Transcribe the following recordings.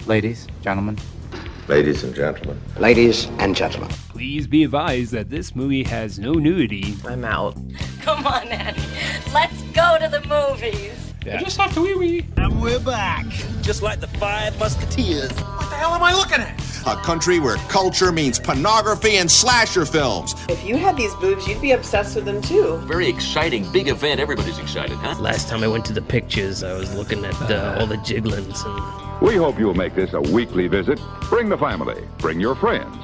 Ladies, gentlemen. Ladies and gentlemen. Ladies and gentlemen. Please be advised that this movie has no nudity. I'm out. Come on, Eddie. Let's go to the movies. Yeah. I just have to wee-wee. And we're back. Just like the Five Musketeers. What the hell am I looking at? A country where culture means pornography and slasher films. If you had these boobs, you'd be obsessed with them too. Very exciting, big event. Everybody's excited, huh? Last time I went to the pictures, I was looking at all the jiglins. And... We hope you'll make this a weekly visit. Bring the family. Bring your friends.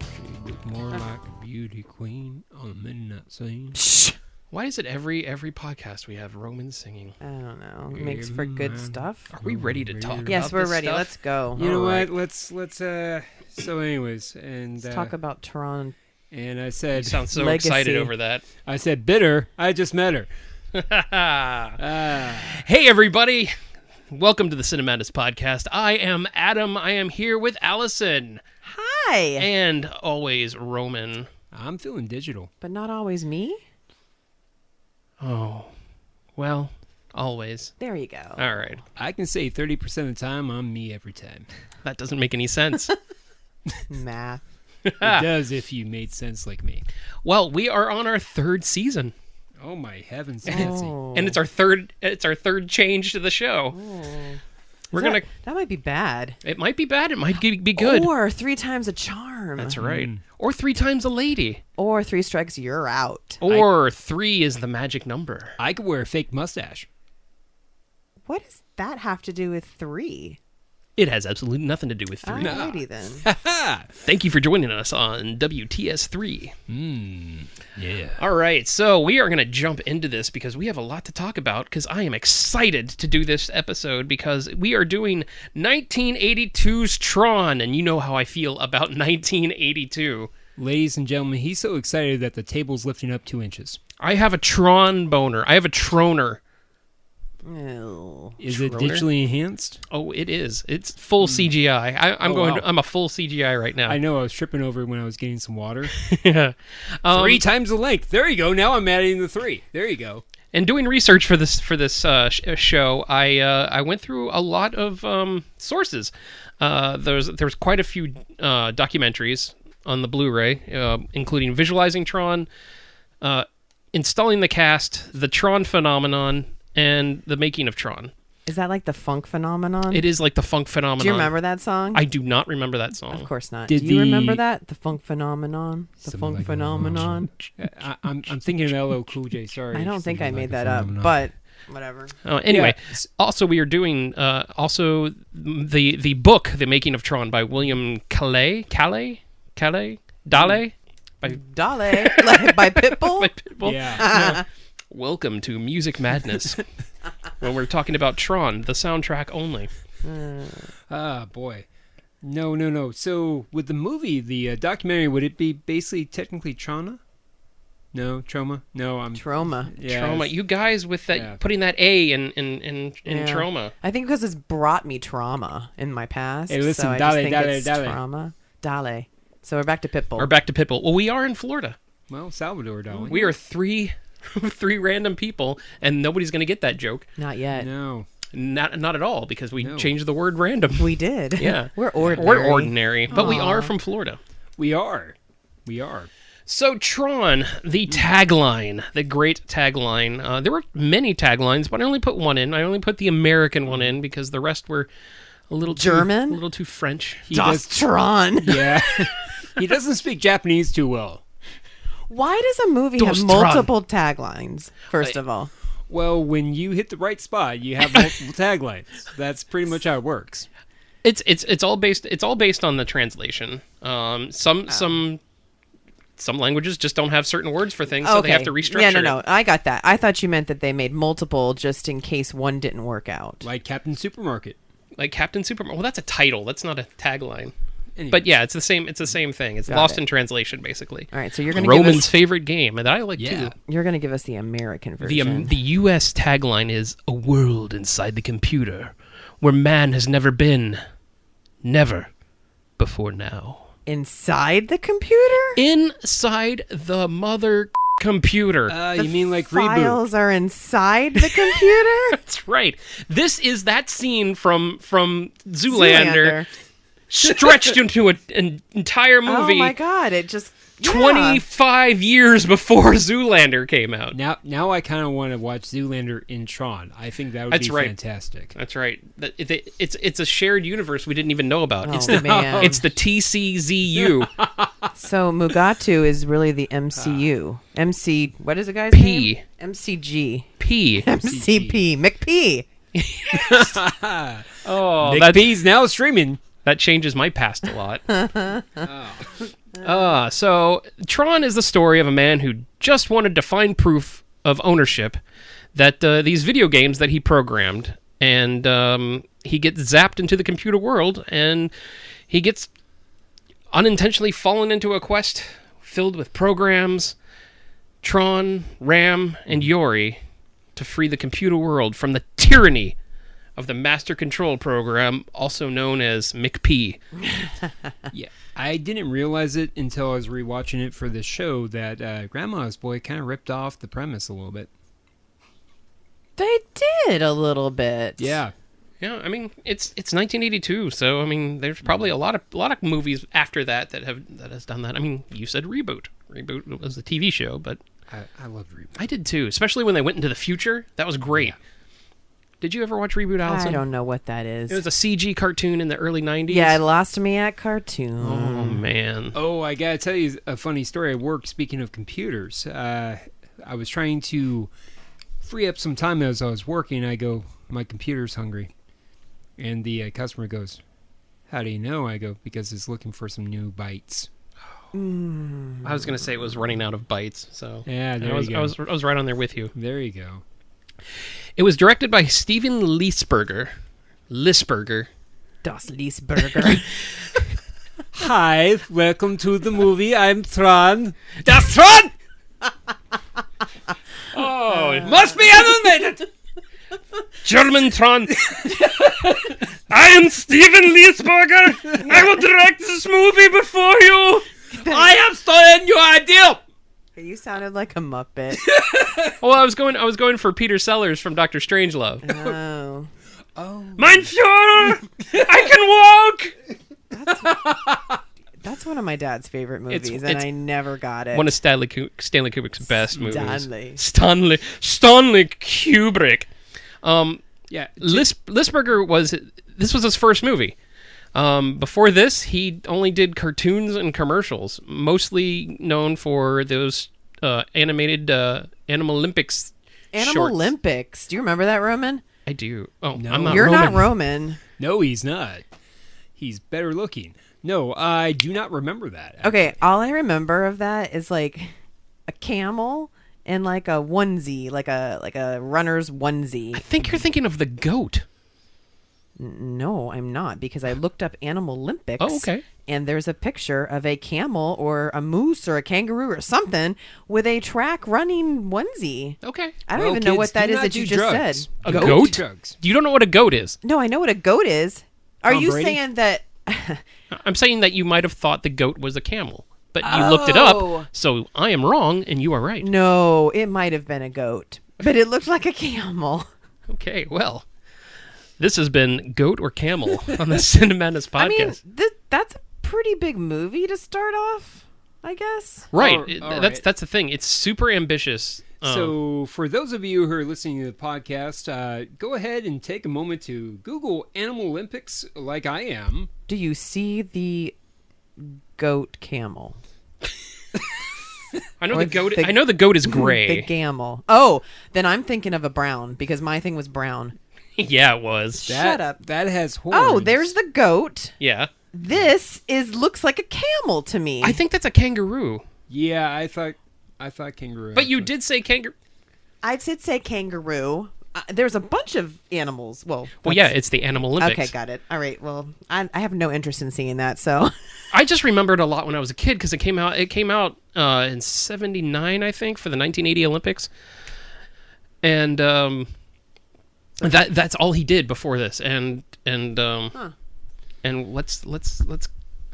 She looked more like a beauty queen on a midnight scene. Shh. Why is it every podcast we have Roman singing? I don't know. It makes for good stuff. Are we ready to talk about Yes, we're this ready. stuff? Let's go. You know what? Let's so anyways, and let's talk about Tron. And I said, you sound so Legacy. excited over that. I said bitter. I just met her. Hey everybody. Welcome to the Cinemadness Podcast. I am Adam. I am here with Allison. Hi. And always Roman. I'm feeling digital. But not always me? Oh, well, always. There you go. All right. I can say 30% of the time I'm me every time. That doesn't make any sense. Math. It does if you made sense like me. Well, we are on our third season. Oh my heavens, Nancy. And it's our third change to the show. Oh. That might be bad. It might be bad. It might be good. Or 3 times a charm. That's right. Or 3 times a lady. Or 3 strikes, you're out. Or 3 is the magic number. I could wear a fake mustache. What does that have to do with 3? It has absolutely nothing to do with 3. Alrighty then. Thank you for joining us on WTS3. Yeah. All right, so we are going to jump into this because we have a lot to talk about because I am excited to do this episode because we are doing 1982's Tron, and you know how I feel about 1982. Ladies and gentlemen, he's so excited that the table's lifting up 2 inches. I have a Tron boner. I have a Troner. Ew. Is it digitally enhanced? Oh, it is. It's full CGI. I'm a full CGI right now. I know. I was tripping over when I was getting some water. Yeah. 3 times the length. There you go. Now I'm adding the 3. There you go. And doing research for this show, I went through a lot of sources. There's quite a few documentaries on the Blu-ray, including Visualizing Tron, Installing the Cast, The Tron Phenomenon, and The Making of Tron. Is that like the funk phenomenon? It is like the funk phenomenon. Do you remember that song? I do not remember that song. Of course not. Do you remember that? The funk phenomenon? The funk like phenomenon? I'm thinking of LL Cool J, sorry. I don't think I made that up, but whatever. Anyway, also we are doing also the book, The Making of Tron by William Dale? By Pitbull? By Pitbull. Yeah. Welcome to Music Madness, when we're talking about Tron, the soundtrack only. Boy. No. So, with the movie, the documentary, would it be basically technically Trauma? No, Trauma? No, I'm... Trauma. Yeah, Trauma. You guys with that, putting that A in Trauma. I think because it's brought me trauma in my past. Hey, listen, so I just think it's trauma. Dale. So we're back to Pitbull. Well, we are in Florida. Well, Salvador, darling. We are three random people, and nobody's going to get that joke. Not yet. No. Not at all, because we changed the word random. We did. Yeah. We're ordinary. We're ordinary, but we are from Florida. We are. So Tron, the tagline, the great tagline. There were many taglines, but I only put one in. I only put the American one in because the rest were a little German? a little too French. Tron. Yeah. He doesn't speak Japanese too well. Why does a movie have multiple taglines, first of all? Well, when you hit the right spot, you have multiple taglines. That's pretty much how it works. It's all based on the translation. Some languages just don't have certain words for things, so they have to restructure. Yeah, no, I got that. I thought you meant that they made multiple just in case one didn't work out. Like Captain Supermarket. Well, that's a title. That's not a tagline. Anyways. But yeah, it's the same thing. It's lost in translation, basically. All right, so you're going to Roman's favorite game, that I like too. You're going to give us the American version. The U.S. tagline is "A world inside the computer, where man has never been, never before now." Inside the computer? Inside the mother computer. You mean like reboot? Files are inside the computer? That's right. This is that scene from Zoolander. Zoolander. Stretched into an entire movie. Oh my god! It just 25 years before Zoolander came out. Now I kind of want to watch Zoolander in Tron. I think that would be fantastic. That's right. It's a shared universe we didn't even know about. Oh, it's the man. It's the TCZU. So Mugatu is really the MCU. MC. What is the guy's P. name? MCG. P. MCP. McP. Oh, Nick P's now streaming. That changes my past a lot. So Tron is the story of a man who just wanted to find proof of ownership that these video games that he programmed, and he gets zapped into the computer world, and he gets unintentionally fallen into a quest filled with programs, Tron, Ram, and Yori to free the computer world from the tyranny of the Master Control Program, also known as McP. Yeah, I didn't realize it until I was rewatching it for the show that Grandma's Boy kind of ripped off the premise a little bit. They did a little bit. Yeah. Yeah, I mean it's 1982, so I mean there's probably a lot of movies after that has done that. I mean, you said Reboot. Reboot was the TV show, but I loved Reboot. I did too, especially when they went into the future. That was great. Yeah. Did you ever watch Reboot, Allison? I don't know what that is. It was a CG cartoon in the early 90s. Yeah, it lost me at cartoon. Oh, man. Oh, I gotta tell you a funny story at work, speaking of computers. I was trying to free up some time as I was working. I go, my computer's hungry. And the customer goes, how do you know? I go, because it's looking for some new bytes. I was going to say it was running out of bytes. So yeah, there you go. I was right on there with you. There you go. It was directed by Steven Lisberger. Das Lisberger. Hi, welcome to the movie. I'm Tron. Das Tron! Oh, it must be animated! German Tron. I am Steven Lisberger. I will direct this movie before you. I have stolen your idea. You sounded like a Muppet. Well, I was going for Peter Sellers from Dr. Strangelove. Oh. Mein Führer! I can walk! That's one of my dad's favorite movies, and I never got it. One of Stanley Kubrick's best movies. Stanley Kubrick. Yeah, Lisberger this was his first movie. Before this, he only did cartoons and commercials, mostly known for those animated Animal Olympics shorts. Olympics. Do you remember that, Roman? I do. Oh, No. I'm not You're Roman. not Roman. No, he's not. He's better looking. No, I do not remember that. Actually. Okay, all I remember of that is like a camel and like a onesie, like a runner's onesie. I think you're thinking of the goat. No, I'm not, because I looked up Animal Olympics. Oh, okay. And there's a picture of a camel or a moose or a kangaroo or something with a track running onesie. Okay. I don't even know what that is that you just said. A goat? Drugs. You don't know what a goat is? No, I know what a goat is. Are Tom you Brady? saying that? I'm saying that you might have thought the goat was a camel, but you looked it up, so I am wrong and you are right. No, it might have been a goat, but it looked like a camel. Okay, well, this has been Goat or Camel on the Cinemanus podcast. I mean, that's a pretty big movie to start off, I guess. Right. All That's right. the thing. It's super ambitious. So, for those of you who are listening to the podcast, go ahead and take a moment to Google Animal Olympics like I am. Do you see the goat camel? I know Or the goat. the- I know the goat is gray. The camel. Oh, then I'm thinking of a brown, because my thing was brown. Yeah, it was. Shut up. That has horns. Oh, there's the goat. Yeah. This looks like a camel to me. I think that's a kangaroo. Yeah, I thought kangaroo. But you did say kangaroo. I did say kangaroo. There's a bunch of animals. Well, Yeah, it's the Animal Olympics. okay, got it. All right. Well, I have no interest in seeing that. So I just remembered a lot when I was a kid because it came out. It came out in '79, I think, for the 1980 Olympics, and that's all he did before this. And let's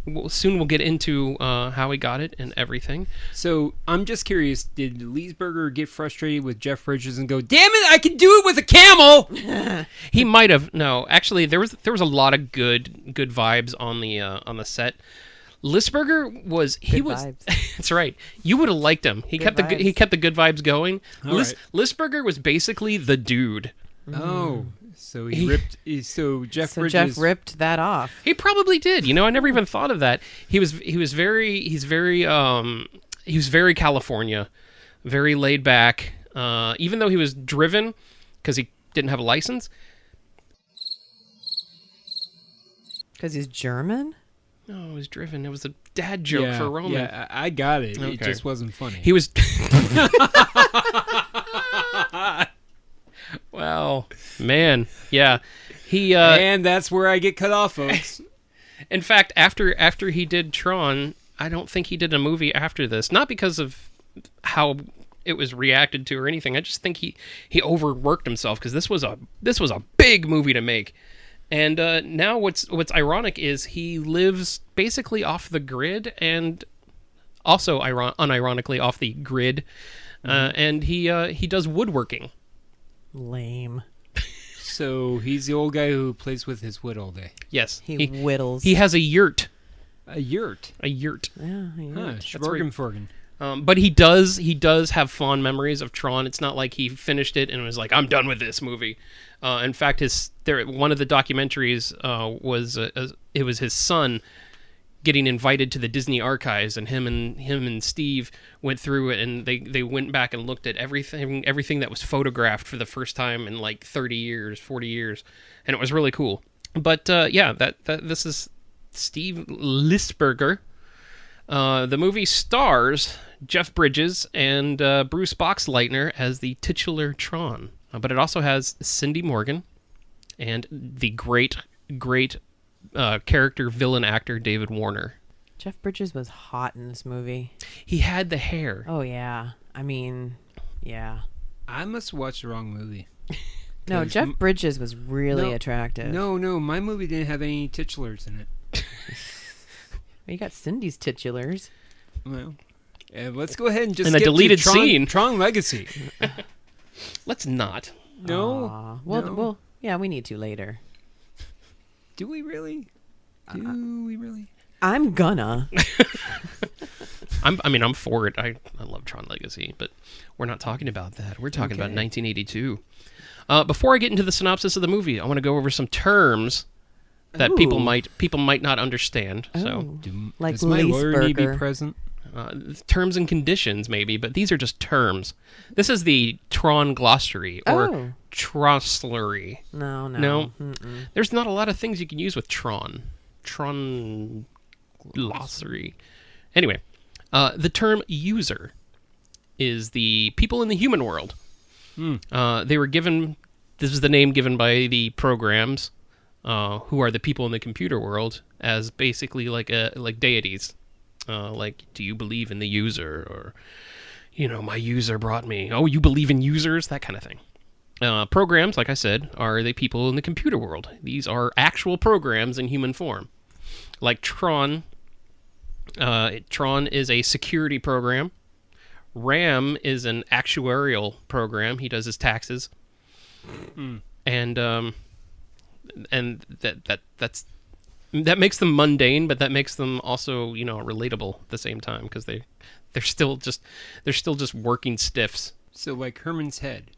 we'll get into how he got it and everything. So I'm just curious, did Leesburger get frustrated with Jeff Bridges and go, damn it, I can do it with a camel? He might have. No, actually, there was a lot of good vibes on the set. Lisberger was vibes. That's right. You would have liked him. He kept the good vibes going. Right. Lisberger was basically the dude. Oh, so Jeff Bridges. Jeff ripped that off. He probably did. I never even thought of that. He was very California, very laid back. Even though he was driven because he didn't have a license. Because he's German? No, he was driven. It was a dad joke for Roman. Yeah, I got it. Okay. It just wasn't funny. He was. Wow, man, yeah, he. And that's where I get cut off, folks. In fact, after he did Tron, I don't think he did a movie after this. Not because of how it was reacted to or anything. I just think he overworked himself because this was a big movie to make. And now what's ironic is he lives basically off the grid and also unironically off the grid, and he does woodworking. Lame. So he's the old guy who plays with his wood all day. Yes, He whittles. He has a yurt. A yurt. A yurt. Yeah, Shvorgenforgen. But he does have fond memories of Tron. It's not like he finished it and was like, I'm done with this movie. In fact, one of the documentaries was his son getting invited to the Disney archives, and him and Steve went through it, and they went back and looked at everything that was photographed for the first time in like 30 years, 40 years, and it was really cool. But this is Steve Lisberger. The movie stars Jeff Bridges and Bruce Boxleitner as the titular Tron, but it also has Cindy Morgan and the great character villain actor David Warner. Jeff Bridges was hot in this movie. He had the hair. Oh, yeah. I mean, yeah. I must have watched the wrong movie. No, Jeff Bridges was really attractive. No, my movie didn't have any titulars in it. You got Cindy's titulars. Well, let's go ahead and just in a skip deleted to Tron, scene. Tron Legacy. Let's not. No. Well, yeah, we need to later. Do we really? I'm gonna. I'm for it. I love Tron Legacy, but we're not talking about that. We're talking about 1982. Before I get into the synopsis of the movie, I want to go over some terms that people might not understand. So, like does my lawyer need to be Leesburger. present? terms and conditions maybe, but these are just terms. This is the Tron glossary or Troslery. No. There's not a lot of things you can use with Tron. Tron glossary. Anyway, the term user is the people in the human world. They were given. This is the name given by the programs, who are the people in the computer world, as basically like deities. Like, do you believe in the user? Or, my user brought me. Oh, you believe in users? That kind of thing. Programs, like I said, are the people in the computer world. These are actual programs in human form. Like Tron. Tron is a security program. Ram is an actuarial program. He does his taxes. And that makes them mundane, but that makes them also, relatable at the same time, because they're still just working stiffs. So like Herman's Head.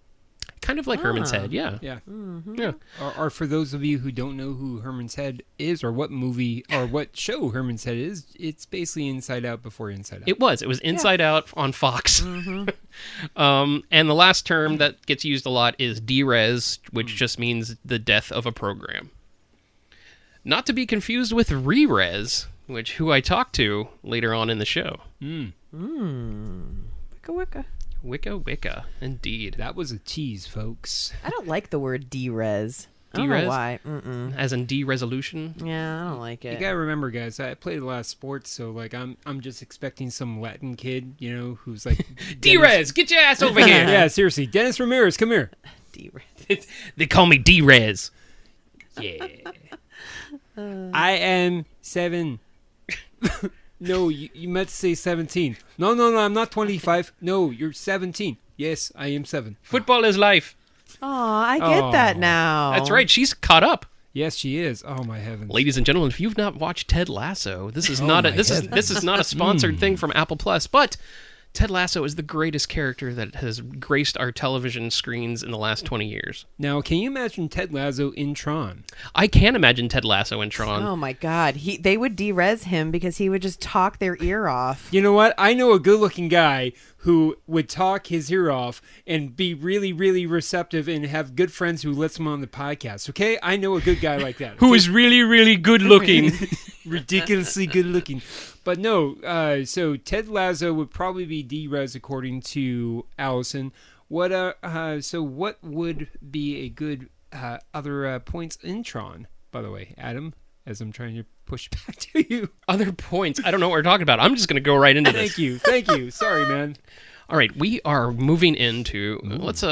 Kind of like Herman's Head, yeah. Yeah. Mm-hmm. Yeah. Or for those of you who don't know who Herman's Head is, or what movie or what show Herman's Head is, it's basically Inside Out before Inside Out. It was Inside Out on Fox. Mm-hmm. And the last term that gets used a lot is derez, which just means the death of a program. Not to be confused with re-res, who I talked to later on in the show. Wicca. Wicca, indeed. That was a tease, folks. I don't like the word derez. I don't Derez? know why. As in de-resolution? Yeah, I don't like it. You gotta remember, guys, I played a lot of sports, so like I'm just expecting some Latin kid, who's like Derez, get your ass over here! Yeah, seriously, Dennis Ramirez, come here. Derez. They call me Derez. Yeah. I am 7 No, you meant to say 17. No, I'm not 25. No, you're 17. Yes, I am 7. Football is life. Aw, I get that now. That's right. She's caught up. Yes, she is. Oh my heavens. Ladies and gentlemen, if you've not watched Ted Lasso, this is Oh not my this is not a sponsored thing from Apple Plus, but Ted Lasso is the greatest character that has graced our television screens in the last 20 years. Now, can you imagine Ted Lasso in Tron? I can imagine Ted Lasso in Tron. Oh my God, they would de-res him because he would just talk their ear off. You know what? I know a good-looking guy who would talk his ear off and be really, really receptive and have good friends who lets him on the podcast. Okay? I know a good guy like that. Who is really, really good looking. Ridiculously good looking. But no, so Ted Lasso would probably be D-Res according to Allison. So what would be a good other points in Tron, by the way, Adam, as I'm trying to push back to you? Other points? I don't know what we're talking about. I'm just going to go right into this. Thank you. Sorry, man. All right, we are moving into let's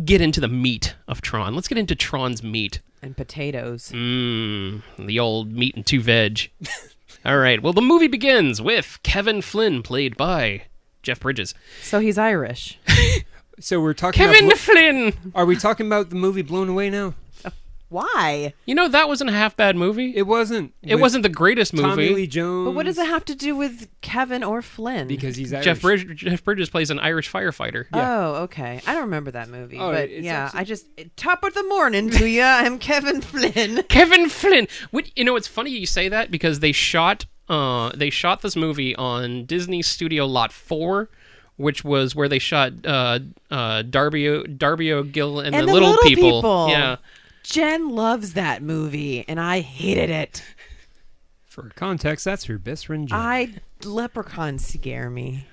get into the meat of Tron. Let's get into Tron's meat. And potatoes. The old meat and 2 veg. All right. Well, the movie begins with Kevin Flynn, played by Jeff Bridges. So he's Irish. So we're talking Kevin Flynn! Are we talking about the movie Blown Away now? Why? You know, that wasn't a half bad movie. It wasn't. It wasn't the greatest movie. Tommy Lee Jones. But what does it have to do with Kevin or Flynn? Because he's Irish. Jeff Bridges plays an Irish firefighter. Yeah. Oh, okay. I don't remember that movie. Oh, but it's yeah, actually- top of the morning to you. I'm Kevin Flynn. Kevin Flynn! You know, it's funny you say that because they shot this movie on Disney Studio Lot 4, which was where they shot Darby O'Gill and the Little People. Yeah. Jen loves that movie, and I hated it. For context, that's her best friend Jen. Leprechauns scare me.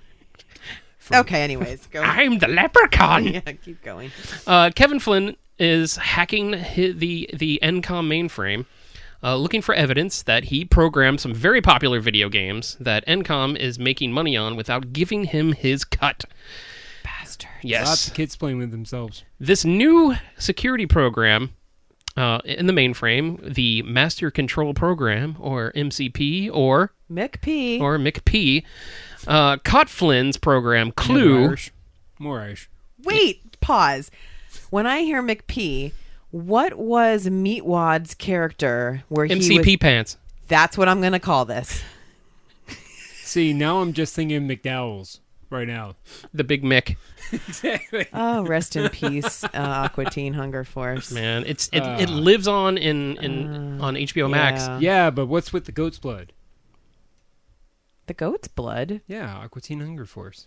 Okay, anyways, go. I'm the leprechaun! Yeah, keep going. Kevin Flynn is hacking the NCOM mainframe, looking for evidence that he programmed some very popular video games that NCOM is making money on without giving him his cut. Bastard. Yes. Lots of kids playing with themselves. This new security program in the mainframe, the Master Control Program, or MCP, or McP, caught Flynn's program Clue. More Irish. Wait, pause. When I hear McP, what was Meatwad's character where he MCP pants. That's what I'm going to call this. See, now I'm just thinking McDowell's right now. The Big Mick. Exactly. Oh, rest in peace, Aqua Teen Hunger Force. Man, it lives on on HBO Max. Yeah, but what's with the goat's blood? The goat's blood? Yeah, Aqua Teen Hunger Force.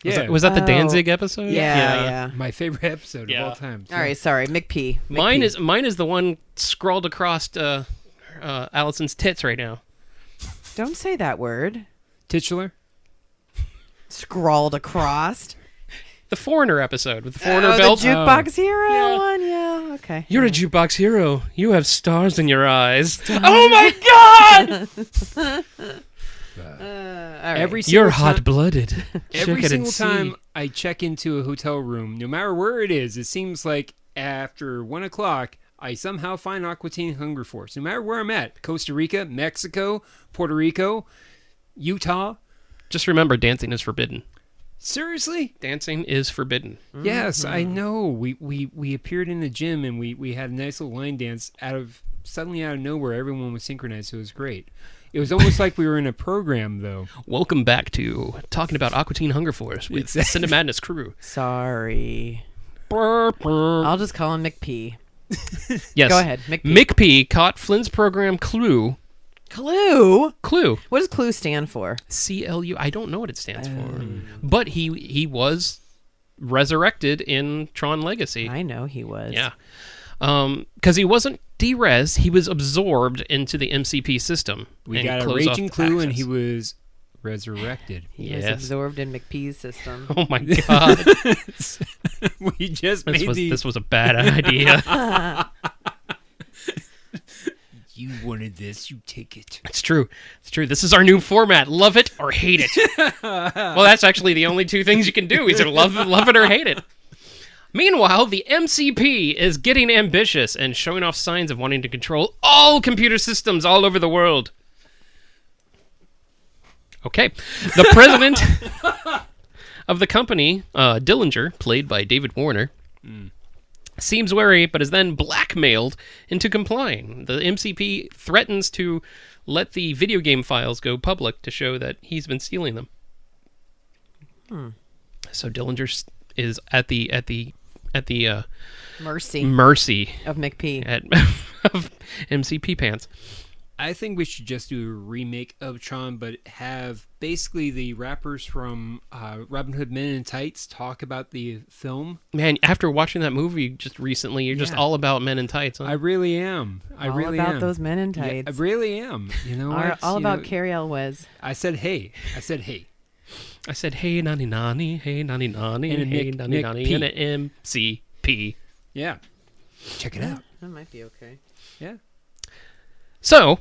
Yeah. Was that the Danzig episode? Yeah. My favorite episode of all time. All right, sorry, McP. Mine is the one scrawled across Allison's tits right now. Don't say that word. Titular? Scrawled across. The Foreigner episode with the Foreigner belt. The Jukebox Hero one? Yeah, okay. You're a jukebox hero. You have stars in your eyes. Oh my God! Right. You're hot-blooded. Every single time I check into a hotel room, no matter where it is, it seems like after 1 o'clock, I somehow find Aqua Teen Hunger Force. No matter where I'm at, Costa Rica, Mexico, Puerto Rico, Utah. Just remember, dancing is forbidden. Seriously? Dancing is forbidden. Yes, I know. We appeared in the gym and we had a nice little line dance suddenly out of nowhere. Everyone was synchronized, so it was great. It was almost like we were in a program, though. Welcome back to talking about Aqua Teen Hunger Force with Cinema Madness crew. Sorry. I'll just call him McP. Yes. Go ahead, McP. McP caught Flynn's program Clue. Clue? Clue. What does Clue stand for? CLU. I don't know what it stands for. But he was resurrected in Tron Legacy. I know he was. Yeah. Because he wasn't de-res, he was absorbed into the MCP system. We got a raging Clue, and he was resurrected. He was absorbed in McP's system. Oh my God. We just this was a bad idea. You wanted this, you take it. It's true. It's true. This is our new format. Love it or hate it. Well, that's actually the only two things you can do. Either love it or hate it. Meanwhile, the MCP is getting ambitious and showing off signs of wanting to control all computer systems all over the world. Okay. The president of the company, Dillinger, played by David Warner, seems wary, but is then blackmailed into complying. The MCP threatens to let the video game files go public to show that he's been stealing them. So Dillinger is at the mercy of McP of MCP pants. I think we should just do a remake of Tron, but have basically the rappers from Robin Hood Men in Tights talk about the film. Man, after watching that movie just recently, you're just all about Men in Tights. Huh? I really am. I really about am. those Men in Tights. Yeah, I really am. You know what? All about Carrie Elwes. I said hey. I said hey. I said hey nani nani, hey nani nani, And a hey Mick- nani Mick nani, P. and an MCP. Yeah. Check it out. That might be okay. Yeah. So,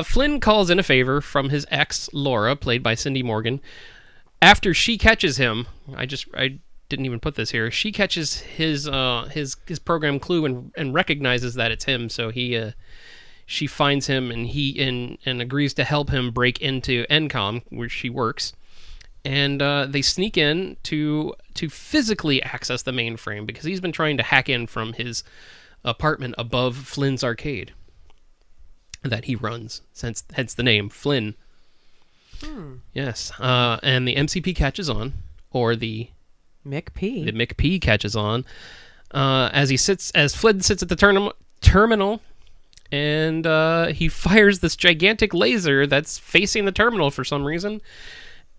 Flynn calls in a favor from his ex, Laura, played by Cindy Morgan. After she catches him, I didn't even put this here. She catches his program clue and recognizes that it's him. So she finds him and agrees to help him break into NCOM, where she works. And they sneak in to physically access the mainframe because he's been trying to hack in from his apartment above Flynn's arcade that he runs, hence the name Flynn. Yes, and the MCP catches on, or the McP catches on, as Flynn sits at the terminal, and he fires this gigantic laser that's facing the terminal for some reason.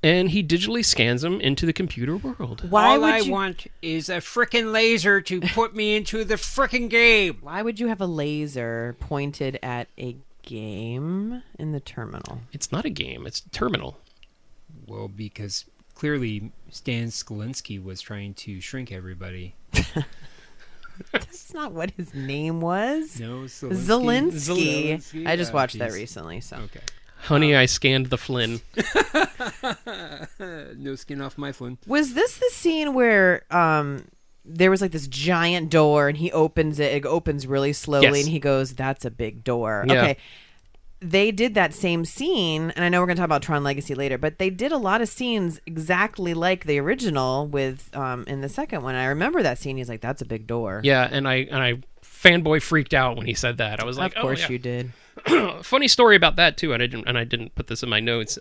And he digitally scans him into the computer world. All I want is a frickin' laser to put me into the frickin' game. Why would you have a laser pointed at a game in the terminal? It's not a game. It's a terminal. Well, because clearly Stan Skolinski was trying to shrink everybody. That's not what his name was. No, Zelensky. I just watched that recently, so. Okay. Honey, I scanned the Flynn. No skin off my Flynn. Was this the scene where there was like this giant door and he opens it? It opens really slowly and he goes, "That's a big door." Yeah. Okay. They did that same scene, and I know we're going to talk about Tron Legacy later, but they did a lot of scenes exactly like the original with in the second one. I remember that scene. He's like, "That's a big door." Yeah, and I fanboy freaked out when he said that. I was like, "Of course you did." Funny story about that too, and I didn't put this in my notes.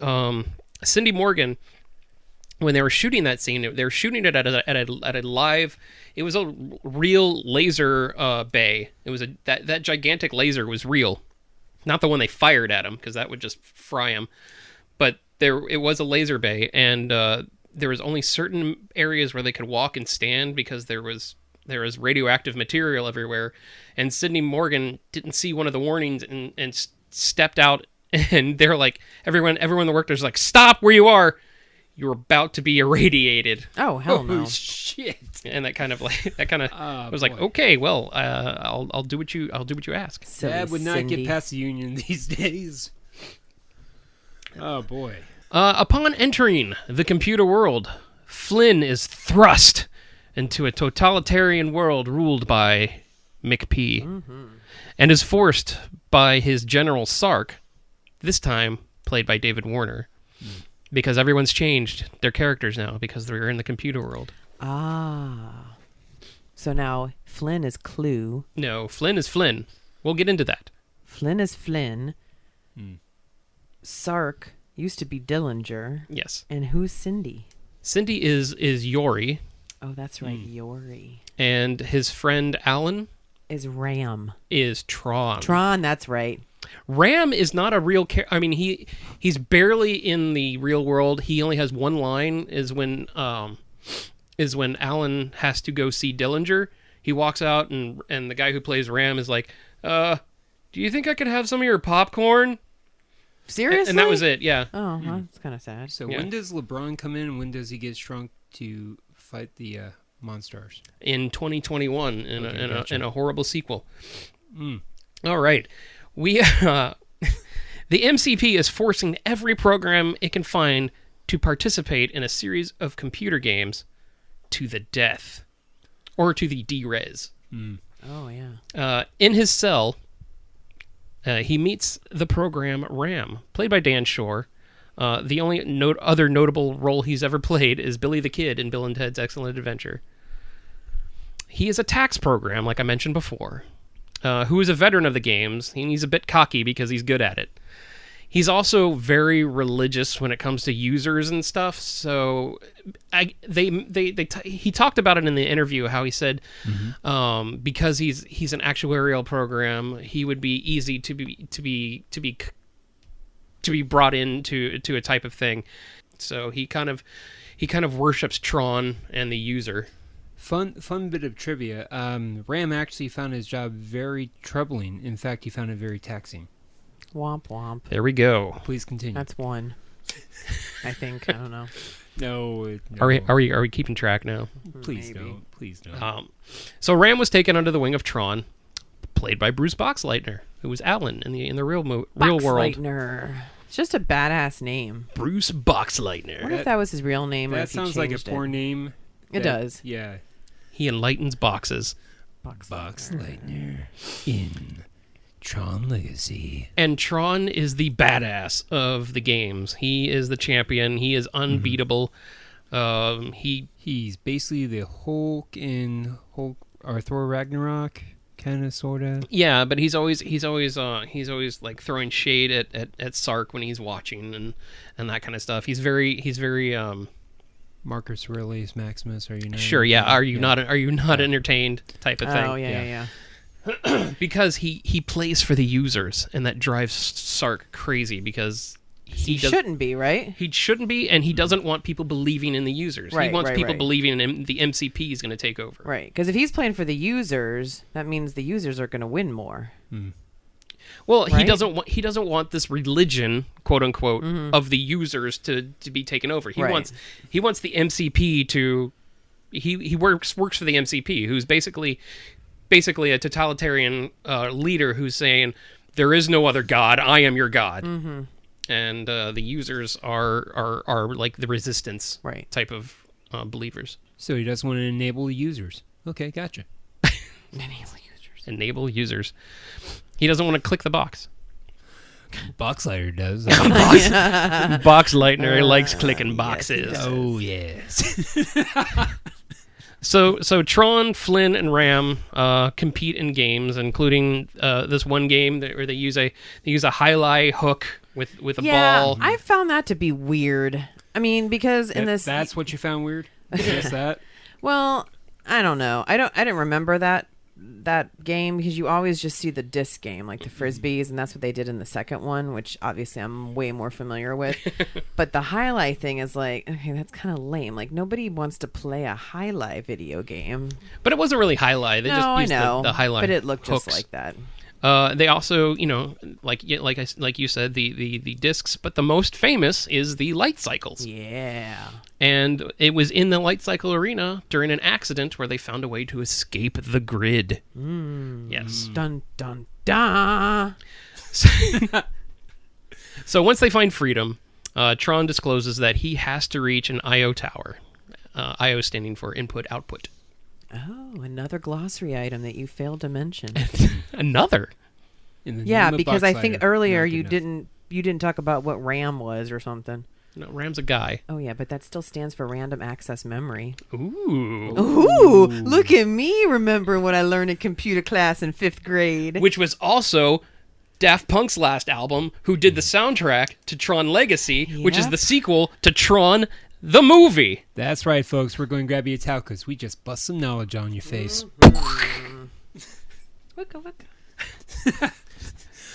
Cindy Morgan, when they were shooting that scene, they were shooting it at a live. It was a real laser bay. It was that gigantic laser was real, not the one they fired at him because that would just fry him. But it was a laser bay, and there was only certain areas where they could walk and stand because there was radioactive material everywhere. And Sidney Morgan didn't see one of the warnings and stepped out, and they're like, everyone that worked there's like, "Stop where you are. You're about to be irradiated." Oh, hell no. Oh, shit. And that kind of was like, okay, well, I'll do what you ask. That would not get past the union these days. Oh boy. Upon entering the computer world, Flynn is thrust into a totalitarian world ruled by McP, and is forced by his General Sark, this time played by David Warner, because everyone's changed their characters now because they're in the computer world. Ah. So now Flynn is Clue. No, Flynn is Flynn. We'll get into that. Flynn is Flynn. Sark used to be Dillinger. Yes. And who's Cindy? Cindy is Yori. Oh, that's right, Yori. And his friend Alan is Ram. Is Tron. Tron, that's right. Ram is not a real character. I mean, he's barely in the real world. He only has one line. Is when Alan has to go see Dillinger. He walks out and the guy who plays Ram is like, "Do you think I could have some of your popcorn?" Seriously? And that was it. Yeah. Oh, that's kind of sad. So when does LeBron come in, and when does he get shrunk to fight the Monstars? In 2021, in a horrible sequel. All right. The MCP is forcing every program it can find to participate in a series of computer games to the death, or to the D-res. Oh, yeah. In his cell, he meets the program Ram, played by Dan Shore. The only other notable role he's ever played is Billy the Kid in Bill and Ted's Excellent Adventure. He is a tax program, like I mentioned before, who is a veteran of the games, and he's a bit cocky because he's good at it. He's also very religious when it comes to users and stuff. So, he talked about it in the interview. How he said, because he's an actuarial program, he would be easy to be brought into a type of thing. So he kind of worships Tron and the user. Fun bit of trivia. Ram actually found his job very troubling. In fact, he found it very taxing. Womp womp. There we go. Please continue. That's one. I think. I don't know. No. Are we keeping track now? Please don't. Please don't. So Ram was taken under the wing of Tron, played by Bruce Boxleitner, who was Alan in the real world. Boxleitner. It's just a badass name. Bruce Boxleitner. What if that was his real name? That sounds like a porn name. It does. Yeah. He enlightens boxes. Boxleitner in Tron Legacy. And Tron is the badass of the games. He is the champion. He is unbeatable. He's basically the Hulk in Hulk or Thor Ragnarok, kind of, sort of. Yeah, but he's always like throwing shade at Sark when he's watching and that kind of stuff. He's very Marcus Aurelius Maximus. Are you not? Sure. Yeah. Are you not entertained? Type of thing. Oh yeah. Because he plays for the users, and that drives Sark crazy because he shouldn't be, right? He shouldn't be, and he doesn't want people believing in the users. Right, he wants people right. believing in the MCP is going to take over. Right, because if he's playing for the users, that means the users are going to win more. Well, right? he doesn't want this religion, quote unquote, of the users to be taken over. He wants the MCP to he works for the MCP, who's basically a totalitarian leader who's saying there is no other god. I am your god. And the users are like the resistance type of believers. So he doesn't want to enable the users. Okay, gotcha. Enable users. He doesn't want to click the box. Boxleitner does. Boxleitner likes clicking boxes. Yes, yes. So Tron, Flynn, and Ram compete in games, including this one game where they use a highlight hook with a ball. I found that to be weird. I mean, because that's what you found weird. Yes, that. Well, I don't know. I didn't remember that game because you always just see the disc game, like the frisbees, and that's what they did in the second one, which obviously I'm way more familiar with. But the highlight thing is like, okay, that's kind of lame. Like nobody wants to play a highlight video game. But it wasn't really highlight. They just used the highlight. But it looked hooks. just like that. They also, like you said, the discs, but the most famous is the light cycles. Yeah. And it was in the light cycle arena during an accident where they found a way to escape the grid. Yes. Dun dun dun. So once they find freedom, Tron discloses that he has to reach an IO tower. IO standing for input output. Oh, another glossary item that you failed to mention. Another. Yeah, because I think earlier you didn't talk about what RAM was or something. No, RAM's a guy. Oh yeah, but that still stands for random access memory. Ooh, look at me remembering what I learned in computer class in 5th grade. Which was also Daft Punk's last album, who did the soundtrack to Tron Legacy, which is the sequel to Tron the movie. That's right, folks. We're going to grab you a towel because we just bust some knowledge on your face.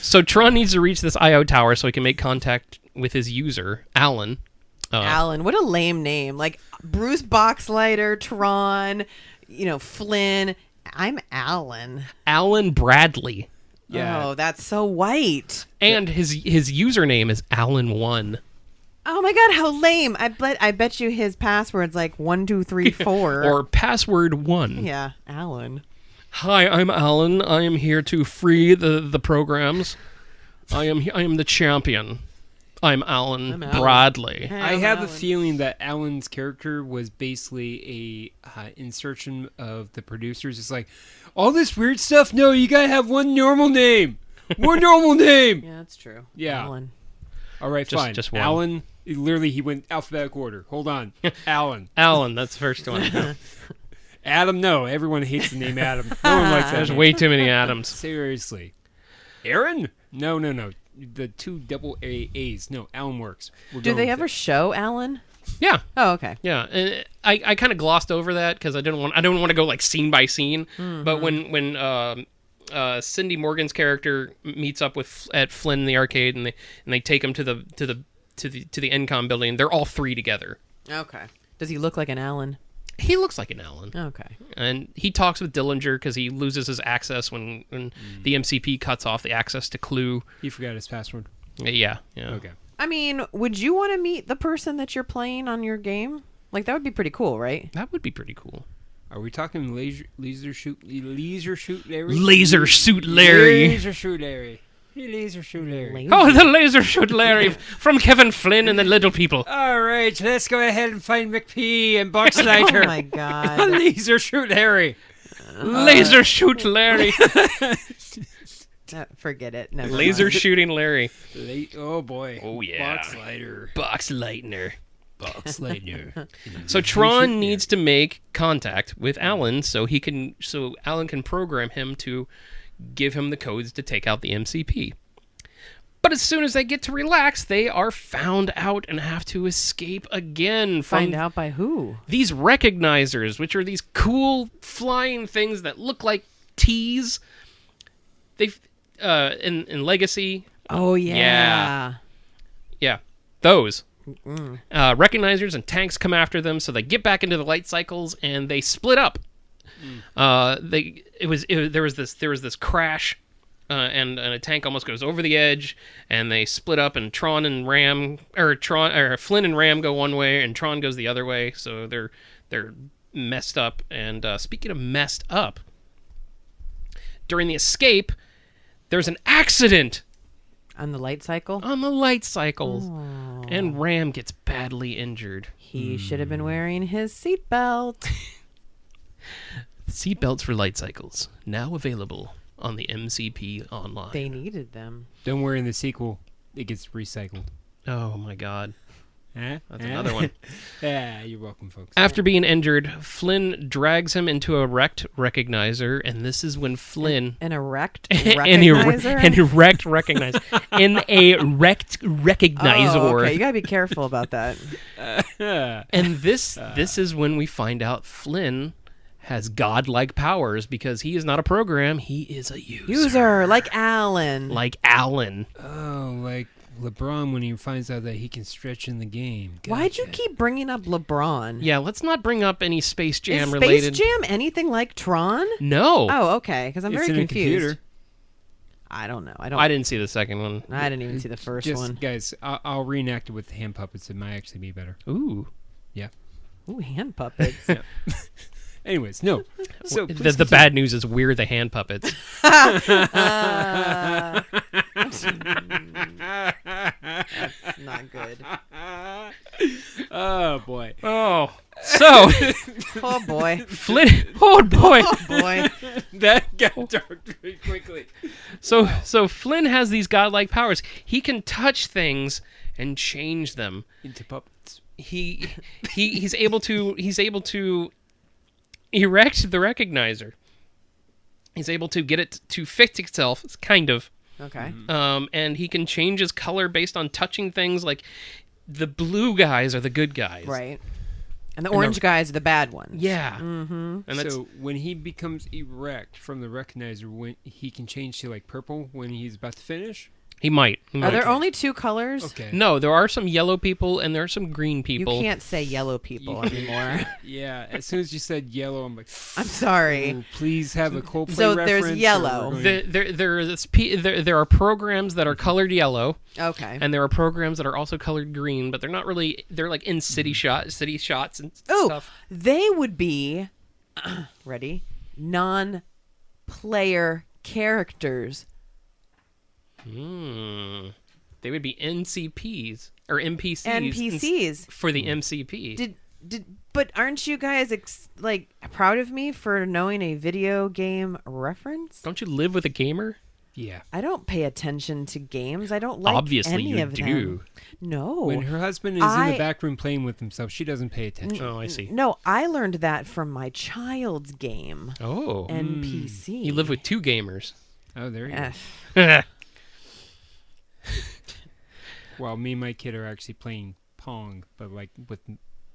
So Tron needs to reach this IO tower so he can make contact with his user, Alan. Alan, what a lame name. Like Bruce Boxleitner, Tron, Flynn. I'm Alan. Alan Bradley. Yeah. Oh, that's so white. And his username is Alan1. Oh my god, how lame. I bet you his password's like 1234. Or password 1. Yeah, Alan. Hi, I'm Alan. I am here to free the programs. I am the champion. I'm Alan Bradley. I have a feeling that Alan's character was basically a insertion of the producers. It's like, all this weird stuff? No, you gotta have one normal name. One normal name. Yeah, that's true. Yeah. Alan. All right, fine. Just one. Alan. Literally, he went alphabetical order. Hold on. Alan. Alan, that's the first one. Adam, no. Everyone hates the name Adam. No one likes that There's name. way too many Adams. Seriously. Aaron? No. The two double A's. No, Alan works. We're Do going they with ever it. show Alan? Yeah. Oh, okay. Yeah, and I kind of glossed over that because I don't want to go like scene by scene. But when Cindy Morgan's character meets up at Flynn in the arcade and they take him to the NCOM building, they're all three together. Okay. Does he look like an Alan? He looks like an Alan. Okay. And he talks with Dillinger because he loses his access when the MCP cuts off the access to Clue. He forgot his password. Yeah. Okay. I mean, would you want to meet the person that you're playing on your game? Like, that would be pretty cool, right? That would be pretty cool. Are we talking laser shoot Larry? Laser Suit Larry. Laser shoot Larry. Laser shoot Larry. Oh, the Laser Suit Larry from Kevin Flynn and the Little People. All right, let's go ahead and find McPhee and Boxlighter. Oh my god. Laser shoot Harry. Laser Shoot Larry. Forget it. Never Laser mind. Shooting Larry. Oh boy. Oh, yeah. Box Lightner. Lightner. So Tron needs to make contact with Alan so Alan can program him to give him the codes to take out the MCP. But as soon as they get to relax, they are found out and have to escape again. Find out by who? These recognizers, which are these cool flying things that look like T's. They've in Legacy. Oh yeah. Yeah. Those. Recognizers and tanks come after them, so they get back into the light cycles and they split up. There was this crash, and a tank almost goes over the edge, and they split up. And Flynn and Ram go one way, and Tron goes the other way. So they're messed up. And speaking of messed up, during the escape, there's an accident On the light cycle? on the light cycles, Oh. and Ram gets badly injured. He should have been wearing his seatbelt. Seatbelts for light cycles, now available on the MCP Online. They needed them. Don't worry, in the sequel, it gets recycled. Oh my god. Huh? That's another one. Yeah, you're welcome, folks. After being injured, Flynn drags him into a wrecked recognizer, and this is when Flynn... An erect An recognizer? erect recognizer. In a wrecked recognizer. Oh, okay. You gotta be careful about that. And this is when we find out Flynn has godlike powers because he is not a program, he is a user. Like Alan. Like Alan. Oh, like LeBron when he finds out that he can stretch in the game. Why'd you keep bringing up LeBron? Yeah, let's not bring up any Space Jam Is related. Space Jam anything like Tron? No. Oh, okay. Because I'm It's very in a confused. computer. I don't know. I didn't see the second one. I didn't even see the first Just, one. guys, I'll reenact it with hand puppets. It might actually be better. Ooh. Yeah. Ooh, hand puppets. Yeah. Anyways, no. So The bad news is we're the hand puppets. That's not good. Oh boy. Oh. So Oh boy. Flynn. Oh boy. Oh boy. That got dark very quickly. So Flynn has these godlike powers. He can touch things and change them. Into puppets. He's able to erect the recognizer. He's able to get it to fix itself, kind of. Okay. And he can change his color based on touching things. Like the blue guys are the good guys, Right. And the orange guys are the bad ones. Yeah. Mm-hmm. And that's, So when he becomes erect from the recognizer, when he can change to like purple when he's about to finish. he might. Are there only two colors? Okay. No, there are some yellow people and there are some green You people. can't say yellow people anymore. Yeah. As soon as you said yellow, I'm like, I'm sorry. oh, please have a Coldplay So reference. there's or yellow. we're going- There are programs that are colored yellow, Okay. and there are programs that are also colored green, but they're not really. They're like in city shots and Oh, stuff. they would be ready non-player characters. They would be NCPs or NPCs. NPCs. For the MCP. But aren't you guys proud of me for knowing a video game reference? Don't you live with a gamer? Yeah. I don't pay attention to games. I don't like Obviously any you of do. them. No. When her husband is in the back room playing with himself, she doesn't pay attention. Oh, I see. No, I learned that from my child's game. Oh. NPC. You live with 2 gamers. Oh, there you Eh. go. Well, me and my kid are actually playing Pong, but like with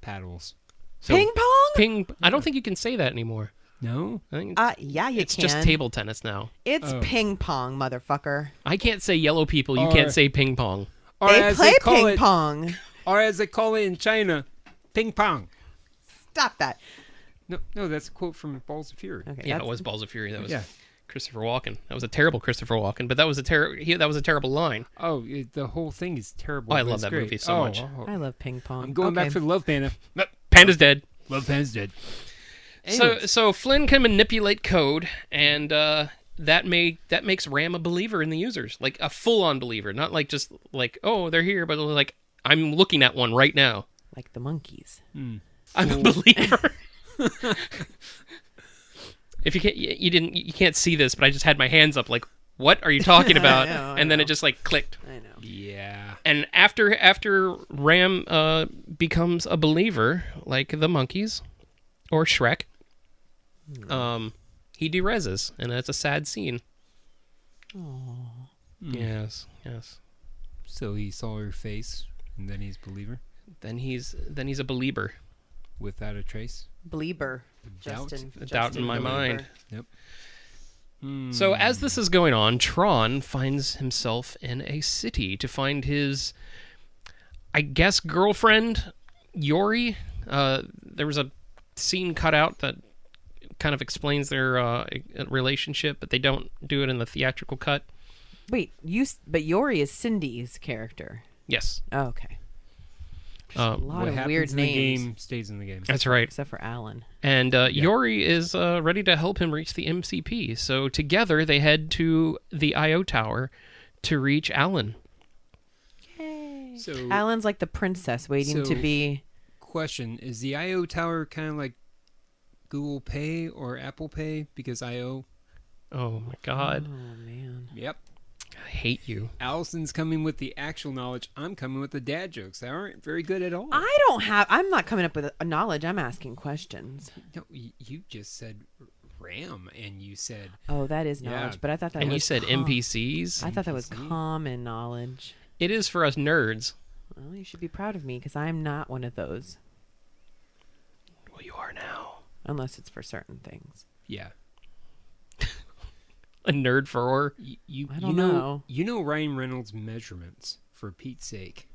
paddles. So, Ping pong? I don't think you can say that anymore. No? I think Yeah, you it's can. just table tennis now. It's ping pong, motherfucker. I can't say yellow people. You can't say ping pong. Or They as play call ping it- pong. Or as they call it in China, ping pong. Stop that. No, that's a quote from Balls of Fury. Okay, Yeah, that's- it was Balls of Fury. That was Yeah. Christopher Walken. That was a terrible Christopher Walken, but that was a terrible line. Oh, the whole thing is terrible. Oh, I but love it's that great. movie so much. I love ping pong. I'm going back for the Love Panda. Panda's dead. Love Panda's dead. So Flynn can manipulate code, and that makes Ram a believer in the users, like a full-on believer, not like just like, oh, they're here, but like I'm looking at one right now. Like the monkeys. I'm a believer. If you can't see this, but I just had my hands up, like, what are you talking about? I And then know. it just like clicked. I know. Yeah. And after Ram becomes a believer, like the monkeys or Shrek, he dereses, and that's a sad scene. Yes. So he saw her face, and then he's a believer Then he's a believer. without a trace. Belieber. Doubt. A doubt in my mind. Yep. So as this is going on, Tron finds himself in a city to find his, I guess, girlfriend, Yori. There was a scene cut out that kind of explains their relationship, but they don't do it in the theatrical cut. Wait, but Yori is Cindy's character. Yes. Oh, okay. A lot What of happens weird in names. the game stays in the game. That's right. Except for Alan. And Yori is ready to help him reach the MCP. So together they head to the IO Tower to reach Alan. Yay. So, Alan's like the princess waiting to So- be... question: is the IO Tower kind of like Google Pay or Apple Pay? Because IO. Oh my God. Oh, man. Yep. I hate you. Allison's coming with the actual knowledge. I'm coming with the dad jokes that aren't very good at all. I'm not coming up with a knowledge. I'm asking questions. No, you just said RAM, and you said Oh, that is Yeah. knowledge, but I thought that And was... you said NPCs. I thought that was NPC. common knowledge. It is for us nerds. Well, you should be proud of me because I'm not one of those. Well, you are now. Unless it's for certain things. yeah. A nerd for I don't know. You know Ryan Reynolds' measurements, for Pete's sake.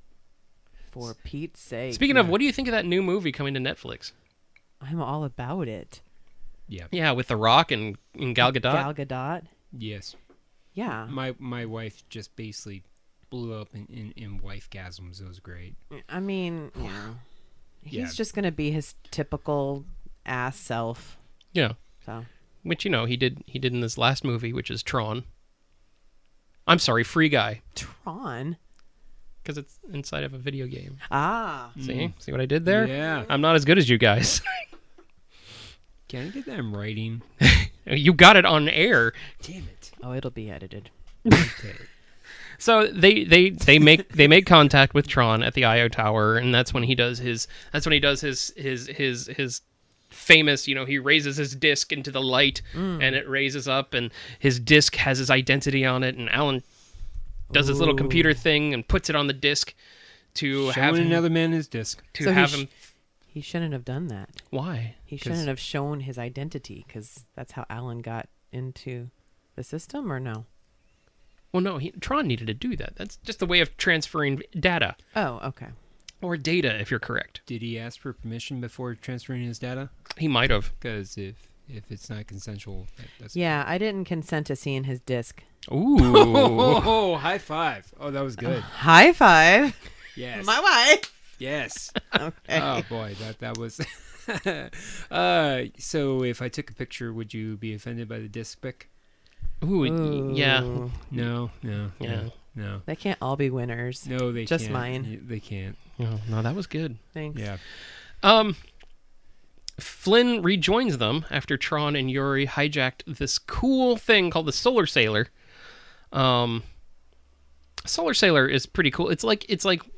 For Pete's sake. Speaking of, what do you think of that new movie coming to Netflix? I'm all about it. Yeah. Yeah, with The Rock and Gal Gadot. Gal Gadot. Yes. Yeah. My wife just basically blew up in wife-gasms. It was great. I mean, yeah. Yeah. He's just going to be his typical ass self. Yeah. So. Which, he did in this last movie, which is Tron. I'm sorry, Free Guy. Tron? Because it's inside of a video game. Ah. See what I did there? Yeah. I'm not as good as you guys. Can I get that in writing? You got it on air. Damn it. Oh, it'll be edited. Okay. So they make contact with Tron at the IO Tower, and that's when he does his famous, he raises his disc into the light and it raises up, and his disc has his identity on it, and Alan does his little computer thing and puts it on the disc to have Showing him, another man his disc. to have him. He shouldn't have done that. Why? He shouldn't have shown his identity because that's how Alan got into the system, or no? Well, no, Tron needed to do that. That's just a way of transferring data. Oh, okay. Or data, if you're correct. Did he ask for permission before transferring his data? He might have. Because if it's not consensual, that's Yeah, I didn't consent to seeing his disc. Ooh. Oh, high five. Oh, that was good. High five. Yes. My wife. Yes. Okay. Oh boy, that was. So if I took a picture, would you be offended by the disc pic? Ooh, yeah. No. Yeah. No. They can't all be winners. No, they Just can't. mine. They can't. No, that was good. Thanks. Yeah. Flynn rejoins them after Tron and Yuri hijacked this cool thing called the Solar Sailor. Solar Sailor is pretty cool. It's like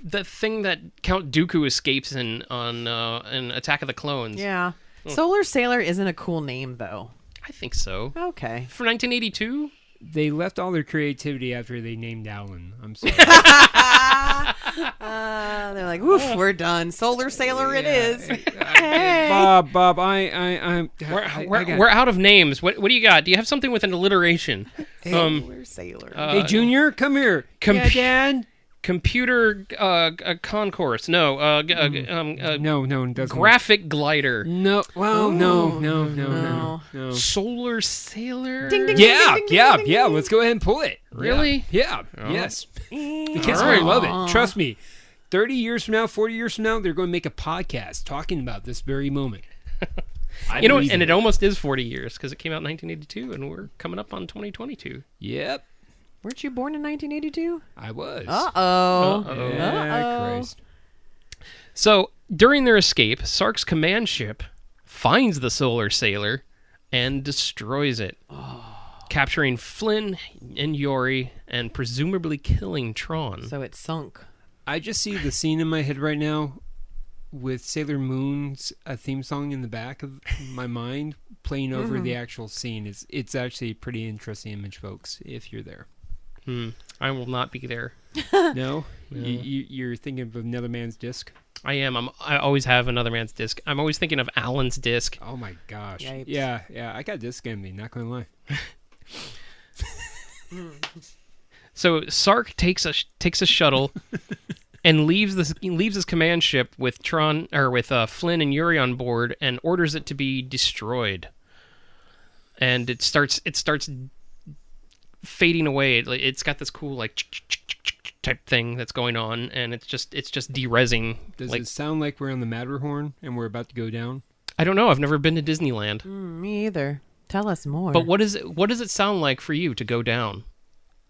the thing that Count Dooku escapes in Attack of the Clones. Yeah. Solar Sailor isn't a cool name, though. I think so. Okay. For 1982? They left all their creativity after they named Alan. I'm sorry. They're like, "Woof, we're done. Solar Sailor, it is." Hey. Bob, I'm. We're out of names. What do you got? Do you have something with an alliteration? Solar Sailor. Hey, Junior, come here. Yeah, Dad. Computer concourse. No. No, it doesn't. Graphic glider. No. Well, no. Solar Sailor. Ding, ding, Yeah. ding, ding, ding, ding. Let's go ahead and pull it. Really? Yeah. Yes. The kids will love it. Trust me. 30 years from now, 40 years from now, they're going to make a podcast talking about this very moment. You know, and it almost is 40 years because it came out in 1982, and we're coming up on 2022. Yep. Weren't you born in 1982? I was. Uh-oh. Christ. So, during their escape, Sark's command ship finds the Solar Sailor and destroys it, capturing Flynn and Yori and presumably killing Tron. So it sunk. I just see the scene in my head right now with Sailor Moon's theme song in the back of my mind playing over the actual scene. It's actually a pretty interesting image, folks, if you're there. I will not be there. No? You're thinking of Another Man's Disc? I am. I always have Another Man's Disc. I'm always thinking of Alan's disc. Oh my gosh. Yipes. Yeah. I got disc envy, not gonna lie. So Sark takes a shuttle and leaves his command ship with Flynn and Yuri on board and orders it to be destroyed. And it starts fading away. It's got this cool type thing that's going on, and it's just de-rezzing. Does it sound like we're on the Matterhorn and we're about to go down? I don't know. I've never been to Disneyland. Me either. Tell us more. But what does it sound like for you to go down?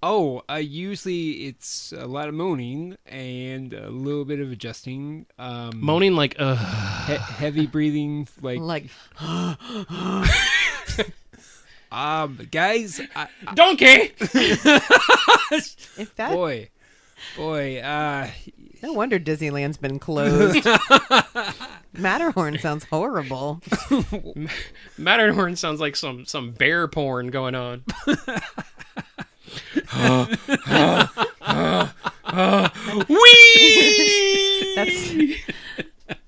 Oh, usually it's a lot of moaning and a little bit of adjusting. Moaning like heavy breathing, like guys, donkey. If that boy, no wonder Disneyland's been closed. Matterhorn sounds horrible. Matterhorn sounds like some bear porn going on. Wee!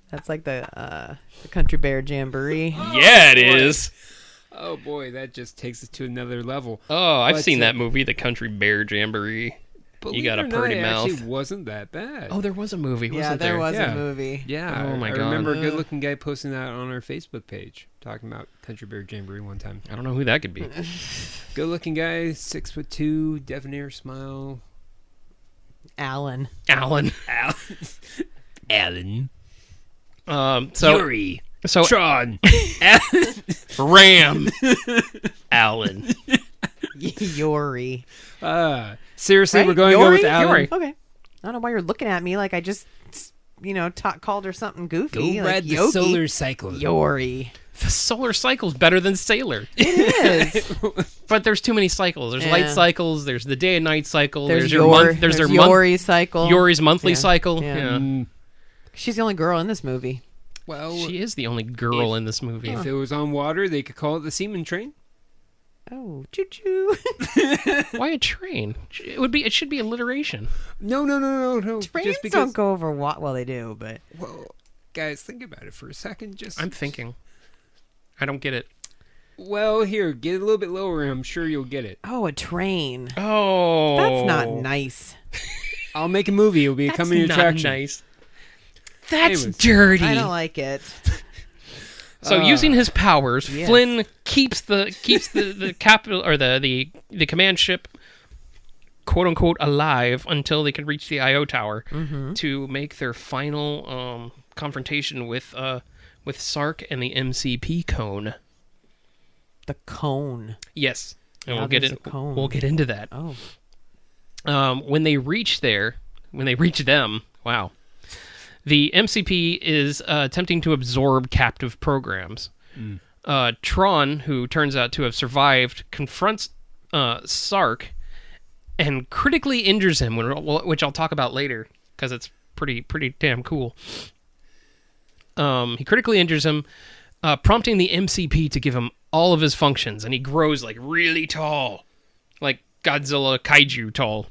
That's like the Country Bear Jamboree. Yeah, it is. Oh boy, that just takes it to another level. Oh, I've seen that movie, The Country Bear Jamboree. You got a pretty mouth. It actually wasn't that bad. Oh, there was a movie, wasn't there? Yeah, there was a movie. Yeah. Oh my I God. remember a good-looking guy posting that on our Facebook page, talking about Country Bear Jamboree one time. I don't know who that could be. Good-looking guy, 6'2", debonair smile. Alan. Yuri. So Tron. Ram. Alan. Yori. Seriously, Right? we're going to go with Alan. Yori. Okay. I don't know why you're looking at me like I just, called her something goofy. Go like ride the Yogi. solar cycle. Yori. The solar cycle's better than Sailor. It is. But there's too many cycles. There's light cycles. There's the day and night cycle. There's their Yori's cycle. Yori's monthly Yeah. cycle. Yeah. Yeah. She's the only girl in this movie. Well, She is the only girl in this movie. if it was on water, they could call it the semen train. Oh, choo-choo. Why a train? It should be alliteration. No. Trains Just because. don't go over water. Well, they do, but... Well, guys, think about it for a second. I'm thinking. I don't get it. Well, here, get it a little bit lower, and I'm sure you'll get it. Oh, a train. Oh. That's not nice. I'll make a movie. It'll be a coming attraction. Nice. That's Anyways. dirty. I don't like it. So using his powers, yes. Flynn keeps the capital or the command ship, quote unquote, alive until they can reach the IO tower to make their final confrontation with Sark and the MCP cone. The cone. Yes, and Now we'll get there's it. a cone. We'll get into that. Oh. When they reach them, wow. The MCP is attempting to absorb captive programs. Tron, who turns out to have survived, confronts Sark and critically injures him, which I'll talk about later because it's pretty damn cool. He critically injures him, prompting the MCP to give him all of his functions, and he grows like really tall, like Godzilla kaiju tall.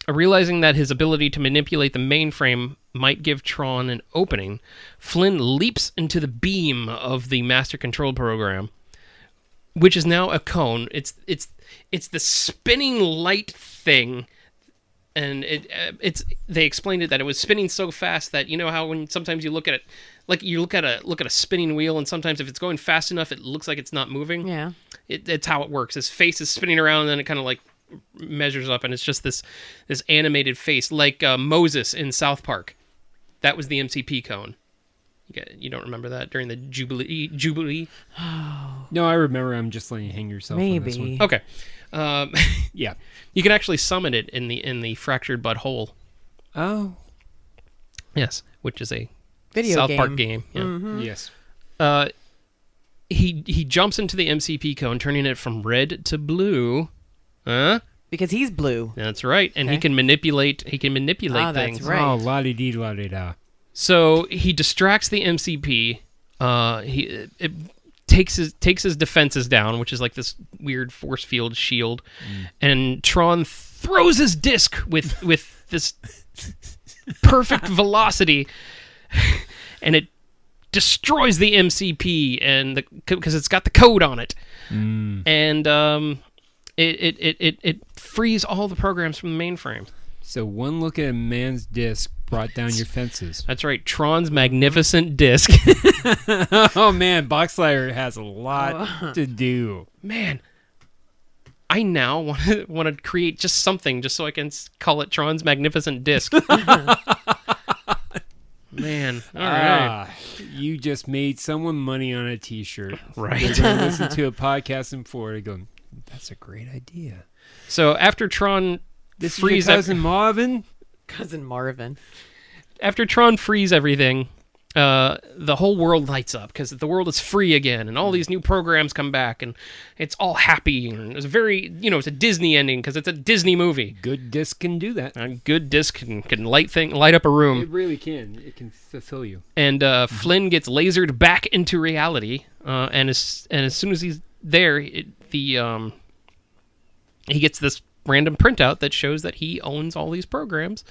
Realizing that his ability to manipulate the mainframe might give Tron an opening, Flynn leaps into the beam of the master control program, which is now a cone. It's the spinning light thing, and they explained it that it was spinning so fast that, you know how when sometimes you look at it, like you look at a spinning wheel, and sometimes if it's going fast enough, it looks like it's not moving. Yeah, it's how it works. His face is spinning around, and then it kind of like measures up, and it's just this animated face, like Moses in South Park. That was the MCP cone. You don't remember that during the Jubilee? No, I remember. I'm just letting you hang yourself on this one. Okay. Yeah. You can actually summon it in the fractured but whole. Oh. Yes, which is a video South game. Park game. Yeah. Mm-hmm. Yes. He jumps into the MCP cone, turning it from red to blue. Huh? Because he's blue. That's right, and he can manipulate. He can manipulate things. That's right. Oh, la-di-dee, la-di-da. So he distracts the MCP. It takes his defenses down, which is like this weird force field shield, and Tron throws his disc with this perfect velocity, and it destroys the MCP, and because it's got the code on it, and it frees all the programs from the mainframe. So one look at a man's disc brought down your fences. That's right, Tron's magnificent disc. Oh man, Boxlight has a lot to do. Man, I now want to create just something just so I can call it Tron's magnificent disc. Man, all right. You just made someone money on a T-shirt. Right. They're going to listen to a podcast in Florida going, that's a great idea. So after Tron This frees is your cousin Marvin? Cousin Marvin. After Tron frees everything, the whole world lights up because the world is free again, and all these new programs come back, and it's all happy, and it's it's a Disney ending because it's a Disney movie. Good disc can do that. A good disc can light up a room. It really can. It can fulfill you. And Flynn gets lasered back into reality, and as soon as he's there, he gets this random printout that shows that he owns all these programs.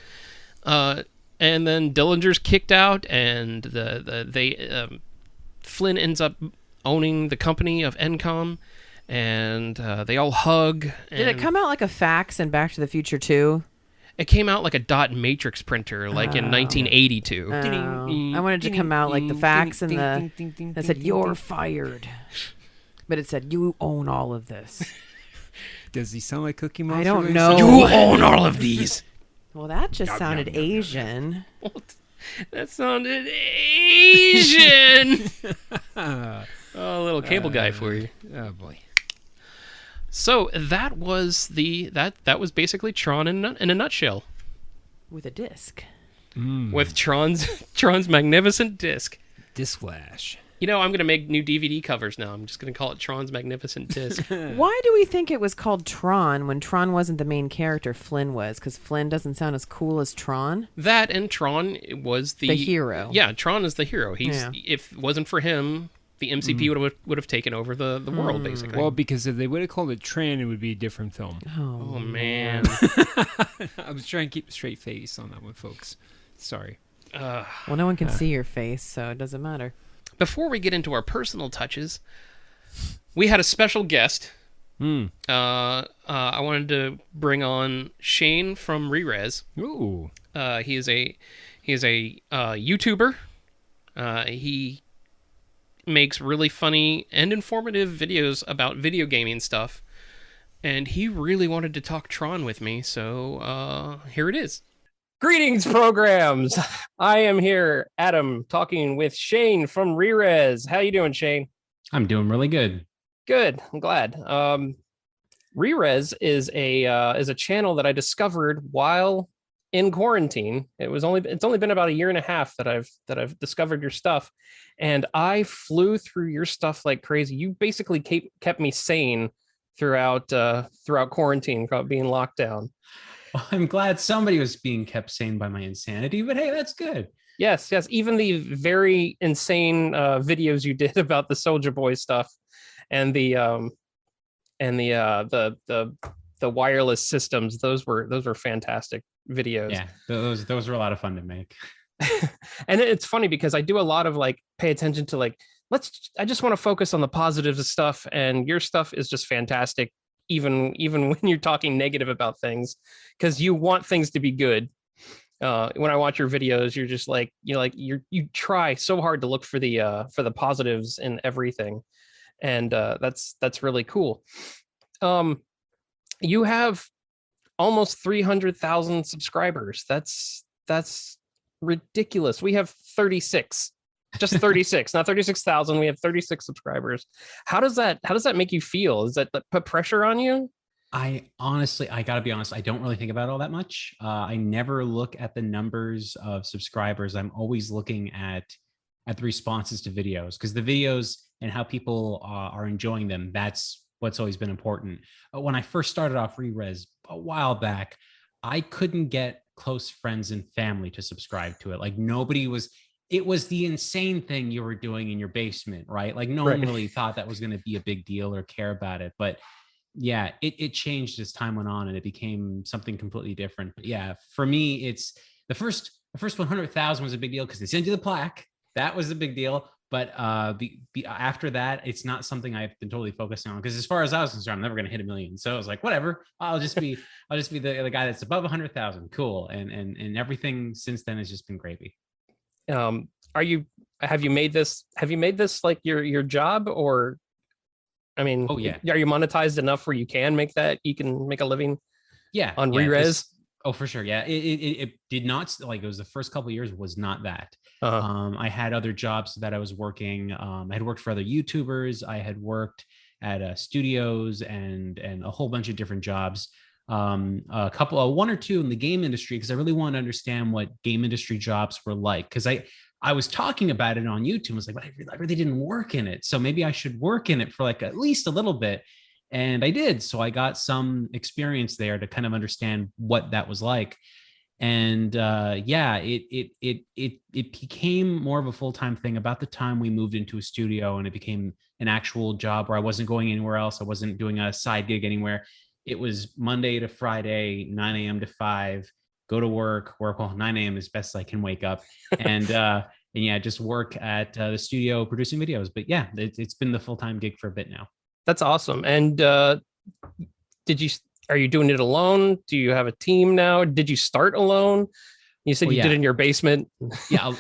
And then Dillinger's kicked out, and Flynn ends up owning the company of Encom, and they all hug. Did it come out like a fax in Back to the Future 2? It came out like a dot matrix printer, like in 1982. I wanted to come out like the fax and that said, "You're fired," but it said, "You own all of this." Does he sound like Cookie Monster? I don't know. You own all of these. Well, that just sounded Asian. That sounded Asian. Oh, a little cable guy for you. Oh boy. So that was that was basically Tron in a nutshell. With a disc. With Tron's magnificent disc. Disc Flash. You know, I'm going to make new DVD covers now. I'm just going to call it Tron's magnificent disc. Why do we think it was called Tron when Tron wasn't the main character? Flynn was, because Flynn doesn't sound as cool as Tron. That and Tron was the hero. Yeah, Tron is the hero. If it wasn't for him, the MCP would have taken over the world, basically. Well, because if they would have called it Tran, it would be a different film. Oh man. I was trying to keep a straight face on that one, folks. Sorry. Well, no one can see your face, so it doesn't matter. Before we get into our personal touches, we had a special guest. I wanted to bring on Shane from Rerez. Ooh. He is a YouTuber. He makes really funny and informative videos about video gaming stuff. And he really wanted to talk Tron with me, so here it is. Greetings, programs. I am here, Adam, talking with Shane from Rerez. How you doing, Shane? I'm doing really good. Good. I'm glad. Rerez is a channel that I discovered while in quarantine. It's only been about a year and a half that I've discovered your stuff, and I flew through your stuff like crazy. You basically kept me sane throughout quarantine, throughout being locked down. Well, I'm glad somebody was being kept sane by my insanity, but hey, that's good. Yes. Even the very insane videos you did about the Soldier Boy stuff and the wireless systems, those were fantastic videos. Yeah, those were a lot of fun to make. And it's funny because I do a lot of like pay attention to like I just want to focus on the positives of stuff, and your stuff is just fantastic, even when you're talking negative about things, because you want things to be good. When I watch your videos, you're just like you try so hard to look for the positives in everything, and that's really cool. You have almost 300,000 subscribers. That's ridiculous. We have 36. Just 36, not 36,000. We have 36 subscribers. How does that make you feel? Does that put pressure on you? I gotta be honest, I don't really think about it all that much. I never look at the numbers of subscribers. I'm always looking at the responses to videos, because the videos and how people are enjoying them, that's what's always been important. When I first started off Re-Res a while back, I couldn't get close friends and family to subscribe to it. Like it was the insane thing you were doing in your basement, right? Like no one really thought that was going to be a big deal or care about it. But yeah, it changed as time went on and it became something completely different. But yeah, for me, it's the first 100,000 was a big deal because they sent you the plaque. That was a big deal. But after that, it's not something I've been totally focusing on, because as far as I was concerned, I'm never going to hit 1 million. So I was like, whatever, I'll just be the guy that's above 100,000. Cool. And everything since then has just been gravy. Have you made this like your job, or I mean, oh yeah, are you monetized enough where you can make a living on Re-Res? Oh, for sure. Yeah. It did not, like, it was the first couple of years was not that. I had other jobs that I was working. I had worked for other YouTubers. I had worked at studios and a whole bunch of different jobs. One or two in the game industry, because I really wanted to understand what game industry jobs were like. Because I was talking about it on YouTube. I was like, but I really didn't work in it. So maybe I should work in it for like at least a little bit. And I did. So I got some experience there to kind of understand what that was like. And it became more of a full-time thing about the time we moved into a studio, and it became an actual job where I wasn't going anywhere else. I wasn't doing a side gig anywhere. It was Monday to Friday, 9 a.m. to 5, go to work. Well, 9 a.m. is best I can wake up. And just work at the studio producing videos. But yeah, it's been the full-time gig for a bit now. That's awesome. And are you doing it alone? Do you have a team now? Did you start alone? You said did it in your basement. Yeah,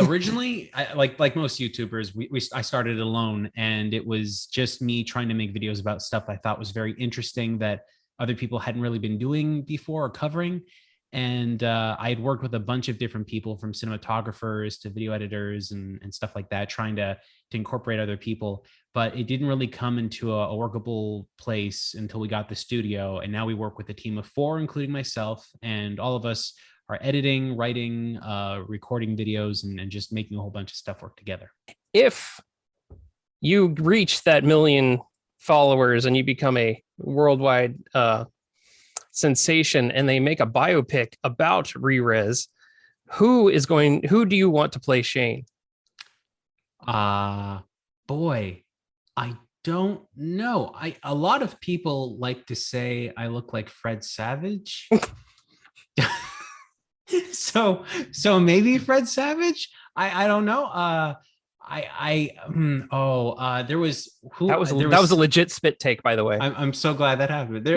originally, like most YouTubers, I started alone, and it was just me trying to make videos about stuff I thought was very interesting that other people hadn't really been doing before or covering. And I had worked with a bunch of different people, from cinematographers to video editors and stuff like that, trying to incorporate other people. But it didn't really come into a workable place until we got the studio. And now we work with a team of 4, including myself, and all of us are editing, writing, recording videos, and just making a whole bunch of stuff work together. If you reach that 1 million followers and you become a worldwide sensation, and they make a biopic about Re-Res, who do you want to play Shane? Boy, I don't know. A lot of people like to say I look like Fred Savage. so maybe Fred Savage. I don't know. There was a legit spit take, by the way. I'm so glad that happened.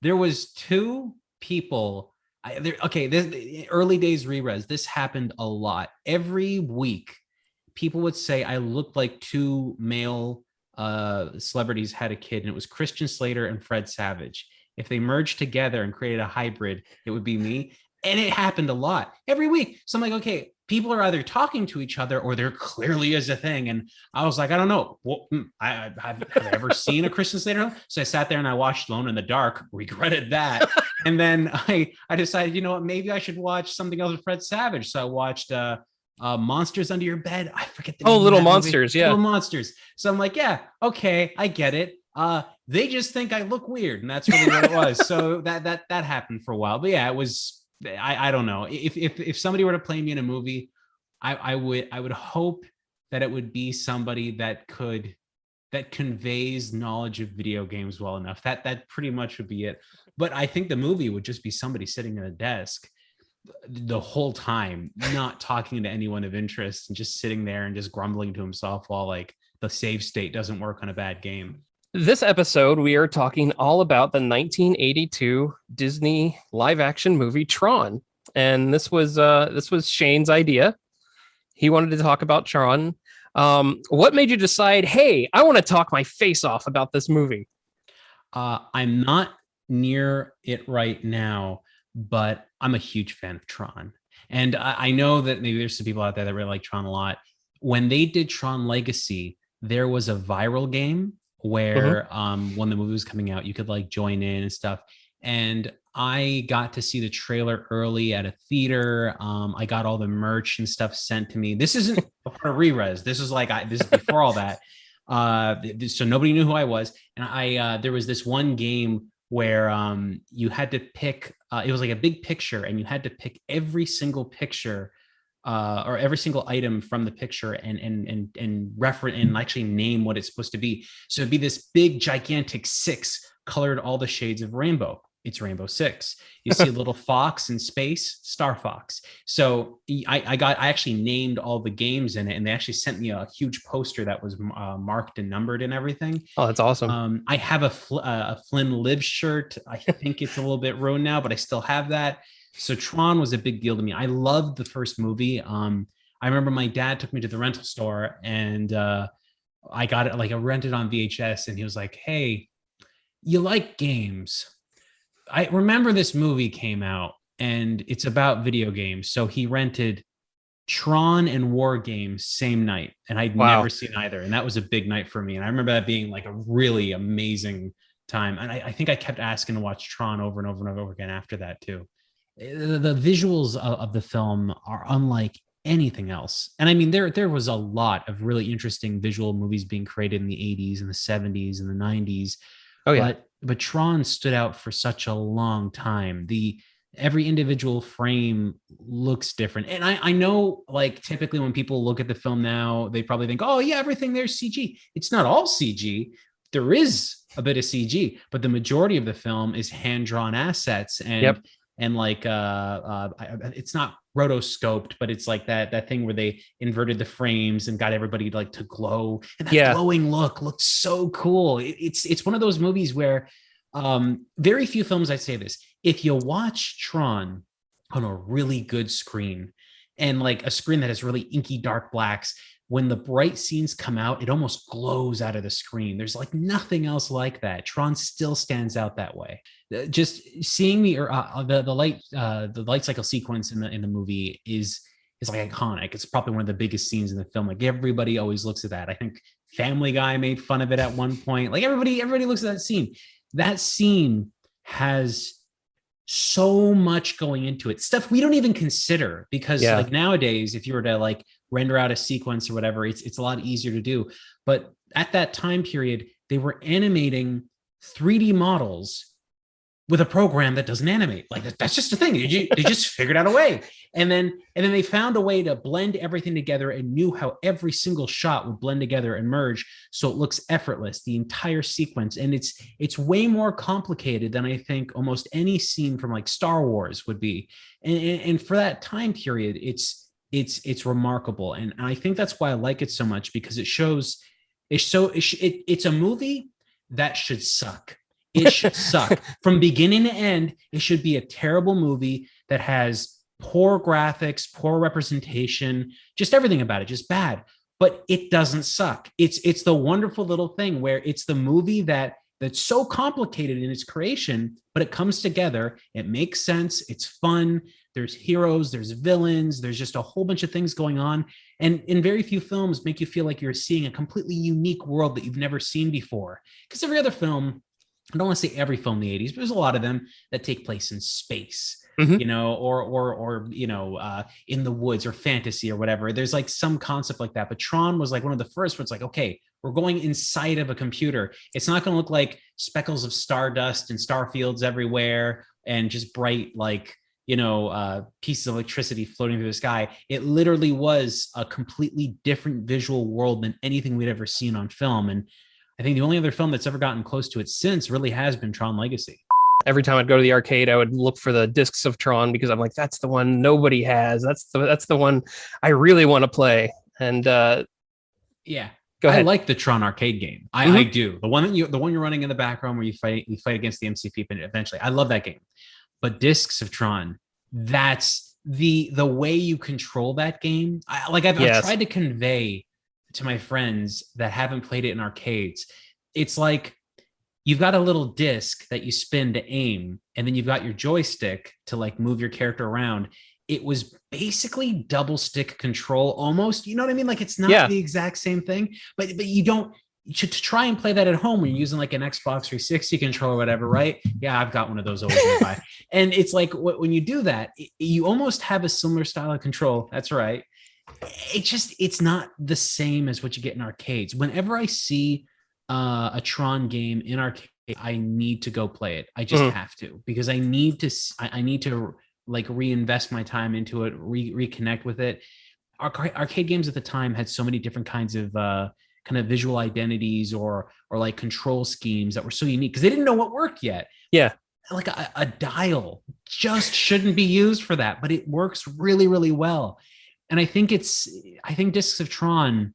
There was 2 people. The early days Re-Res, this happened a lot. Every week, people would say I looked like 2 male celebrities had a kid, and it was Christian Slater and Fred Savage. If they merged together and created a hybrid, it would be me. And it happened a lot every week. So I'm like, okay, people are either talking to each other or there clearly is a thing. And I was like, I don't know. Well, have I ever seen a Christian Slater? So I sat there and I watched Alone in the Dark, regretted that. And then I decided, you know what, maybe I should watch something else with Fred Savage. So I watched Monsters Under Your Bed. I forget the name. Little Monsters. Movie. Yeah. Little Monsters. So I'm like, yeah, okay, I get it. They just think I look weird, and that's really what it was. So that happened for a while. But yeah, it was. I don't know if somebody were to play me in a movie, I would hope that it would be somebody that conveys knowledge of video games well enough. That pretty much would be it. But I think the movie would just be somebody sitting at a desk the whole time, not talking to anyone of interest, and just sitting there and just grumbling to himself while like the save state doesn't work on a bad game. This episode, we are talking all about the 1982 Disney live-action movie Tron, and this was Shane's idea. He wanted to talk about Tron. What made you decide, hey, I want to talk my face off about this movie? I'm not near it right now, but I'm a huge fan of Tron, and I know that maybe there's some people out there that really like Tron a lot. When they did Tron Legacy, there was a viral game where when the movie was coming out, you could like join in and stuff. And I got to see the trailer early at a theater. I got all the merch and stuff sent to me. This isn't a part of re-res. This is like this is before all that. So nobody knew who I was. And there was this one game where you had to pick. It was like a big picture, and you had to pick every single picture. Or every single item from the picture and reference and actually name what it's supposed to be. So it'd be this big, gigantic 6 colored all the shades of rainbow. It's Rainbow 6. You see a little fox in space, Star Fox. So I actually named all the games in it, and they actually sent me a huge poster that was marked and numbered and everything. Oh, that's awesome. I have a Flynn Lives shirt. I think it's a little bit ruined now, but I still have that. So Tron was a big deal to me. I loved the first movie. I remember my dad took me to the rental store, and I got it, like I rented on VHS, and he was like, hey, you like games? I remember this movie came out, and it's about video games. So he rented Tron and War Games same night, and I'd never seen either. And that was a big night for me. And I remember that being like a really amazing time. And I think I kept asking to watch Tron over and over and over again after that too. The visuals of the film are unlike anything else. And I mean, there was a lot of really interesting visual movies being created in the 80s and the 70s and the 90s. Oh yeah. But Tron stood out for such a long time. Every individual frame looks different. And I know, like, typically when people look at the film now, they probably think, oh yeah, everything there's CG. It's not all CG. There is a bit of CG, but the majority of the film is hand-drawn assets. And and like it's not rotoscoped, but it's like that thing where they inverted the frames and got everybody like to glow, and that glowing look looked so cool. It's one of those movies where very few films, I'd say this, if you watch Tron on a really good screen, and like a screen that has really inky dark blacks, when the bright scenes come out, it almost glows out of the screen. There's like nothing else like that. Tron still stands out that way. Just seeing the light cycle sequence in the movie is like iconic. It's probably one of the biggest scenes in the film. Like everybody always looks at that. I think Family Guy made fun of it at one point. Like everybody looks at that scene. That scene has so much going into it, stuff we don't even consider, because like nowadays, if you were to like render out a sequence or whatever, it's a lot easier to do. But at that time period, they were animating 3D models with a program that doesn't animate. Like that's just a thing. They just figured out a way. And then they found a way to blend everything together and knew how every single shot would blend together and merge so it looks effortless, the entire sequence. And it's way more complicated than I think almost any scene from like Star Wars would be. And for that time period, it's remarkable. And I think that's why I like it so much, because it's a movie that should suck. It should suck from beginning to end. It should be a terrible movie that has poor graphics, poor representation, just everything about it, just bad. But it doesn't suck. It's the wonderful little thing where it's the movie that's so complicated in its creation, but it comes together. It makes sense. It's fun. There's heroes, there's villains, there's just a whole bunch of things going on. And in very few films make you feel like you're seeing a completely unique world that you've never seen before. Because every other film, I don't want to say every film in the 80s, but there's a lot of them that take place in space, you know, or you know, in the woods or fantasy or whatever. There's like some concept like that. But Tron was like one of the first where it's like, okay, We're going inside of a computer. It's not going to look like speckles of stardust and star fields everywhere and just bright, like, pieces of electricity floating through the sky. It literally was a completely different visual world than anything we'd ever seen on film. And I think the only other film that's ever gotten close to it since really has been Tron Legacy. Every time I'd go to the arcade, I would look for the discs of Tron because I'm like, that's the one nobody has. That's the one I really want to play. And yeah, go ahead. I like the Tron arcade game. I do. The one you're running in the background where you fight against the MCP eventually. I love that game. But discs of Tron, that's the way you control that game. I've tried to convey to my friends that haven't played it in arcades. It's like you've got a little disc that you spin to aim, and then you've got your joystick to like move your character around. It was basically double stick control almost. You know what I mean? Like it's not the exact same thing, but you don't. To try and play that at home when you're using like an Xbox 360 controller or whatever, right? Yeah, I've got one of those always nearby. And it's like when you do that, you almost have a similar style of control. That's right. It's not the same as what you get in arcades. Whenever I see a Tron game in arcade, I need to go play it. I just have to, because I need to like reinvest my time into it, reconnect with it. Arcade games at the time had so many different kinds of kind of visual identities or like control schemes that were so unique because they didn't know what worked yet. Yeah. Like a dial just shouldn't be used for that, but it works really, really well. And I think Discs of Tron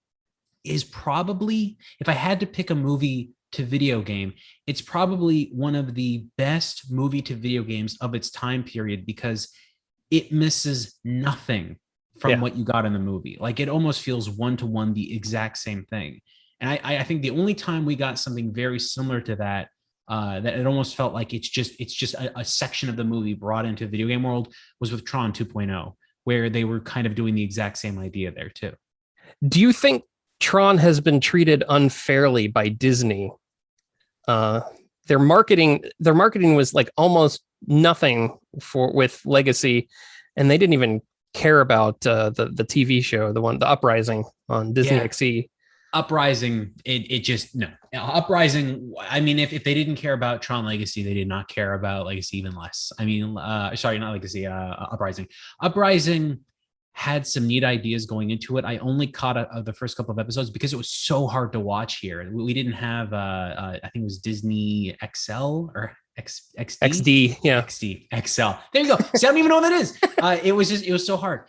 is probably, if I had to pick a movie to video game, it's probably one of the best movie to video games of its time period because it misses nothing from what you got in the movie. Like it almost feels one-to-one the exact same thing. And I think the only time we got something very similar to that, that it almost felt like it's just a section of the movie brought into the video game world was with Tron 2.0, where they were kind of doing the exact same idea there too. Do you think Tron has been treated unfairly by Disney? Their marketing was like almost nothing with Legacy, and they didn't even care about the TV show, the Uprising on Disney XE. Uprising, it just no. Uprising. I mean, if they didn't care about Tron Legacy, they did not care about Legacy even less. I mean, sorry, not Legacy. Uprising. Uprising had some neat ideas going into it. I only caught the first couple of episodes because it was so hard to watch here. We didn't have, I think it was Disney XL or XD. Yeah. XD, XL. There you go. See, I don't even know what that is. It was so hard.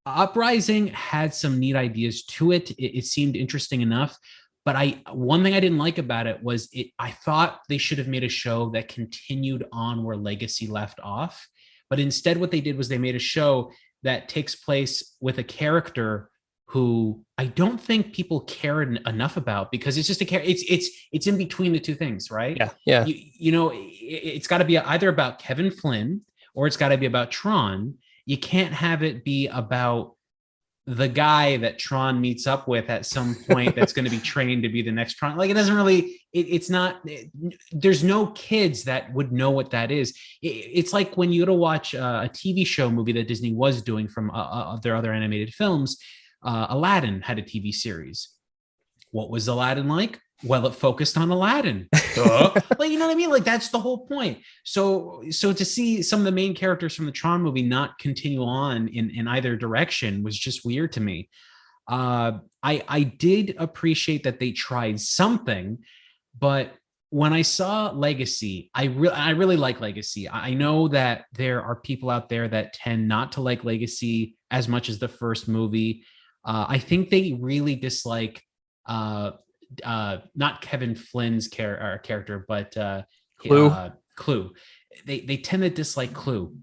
Uprising had some neat ideas to it. It seemed interesting enough. But one thing I didn't like about it was I thought they should have made a show that continued on where Legacy left off. But instead what they did was they made a show that takes place with a character who I don't think people care enough about because it's just a character. It's in between the two things, right? Yeah. It's got to be either about Kevin Flynn or it's got to be about Tron. You can't have it be about the guy that Tron meets up with at some point that's going to be trained to be the next Tron. Like it doesn't really, there's no kids that would know what that is. It's like when you go to watch a TV show movie that Disney was doing from their other animated films. Aladdin had a TV series. What was Aladdin like? Well, it focused on Aladdin. Like, you know what I mean? Like that's the whole point. So to see some of the main characters from the Tron movie not continue on in either direction was just weird to me. I did appreciate that they tried something, but when I saw Legacy, I really like Legacy. I know that there are people out there that tend not to like Legacy as much as the first movie. I think they really dislike not Kevin Flynn's character, but Clue. Clue. They tend to dislike Clue.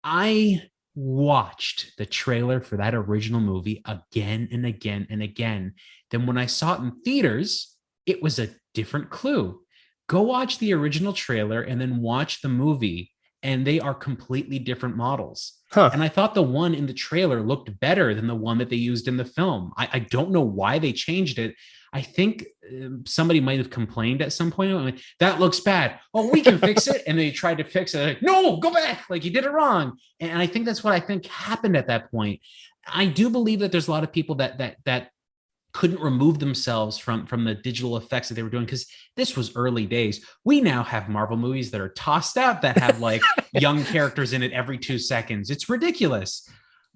I watched the trailer for that original movie again and again and again. Then when I saw it in theaters, it was a different Clue. Go watch the original trailer and then watch the movie, and they are completely different models. And I thought the one in the trailer looked better than the one that they used in the film. I don't know why they changed it. I think somebody might have complained at some point. I mean, that looks bad. Oh, we can fix it. And they tried to fix it. Like, no, go back. Like you did it wrong. And I think that's what I think happened at that point. I do believe that there's a lot of people that couldn't remove themselves from the digital effects that they were doing, because this was early days. We now have Marvel movies that are tossed out that have like young characters in it every 2 seconds. It's ridiculous.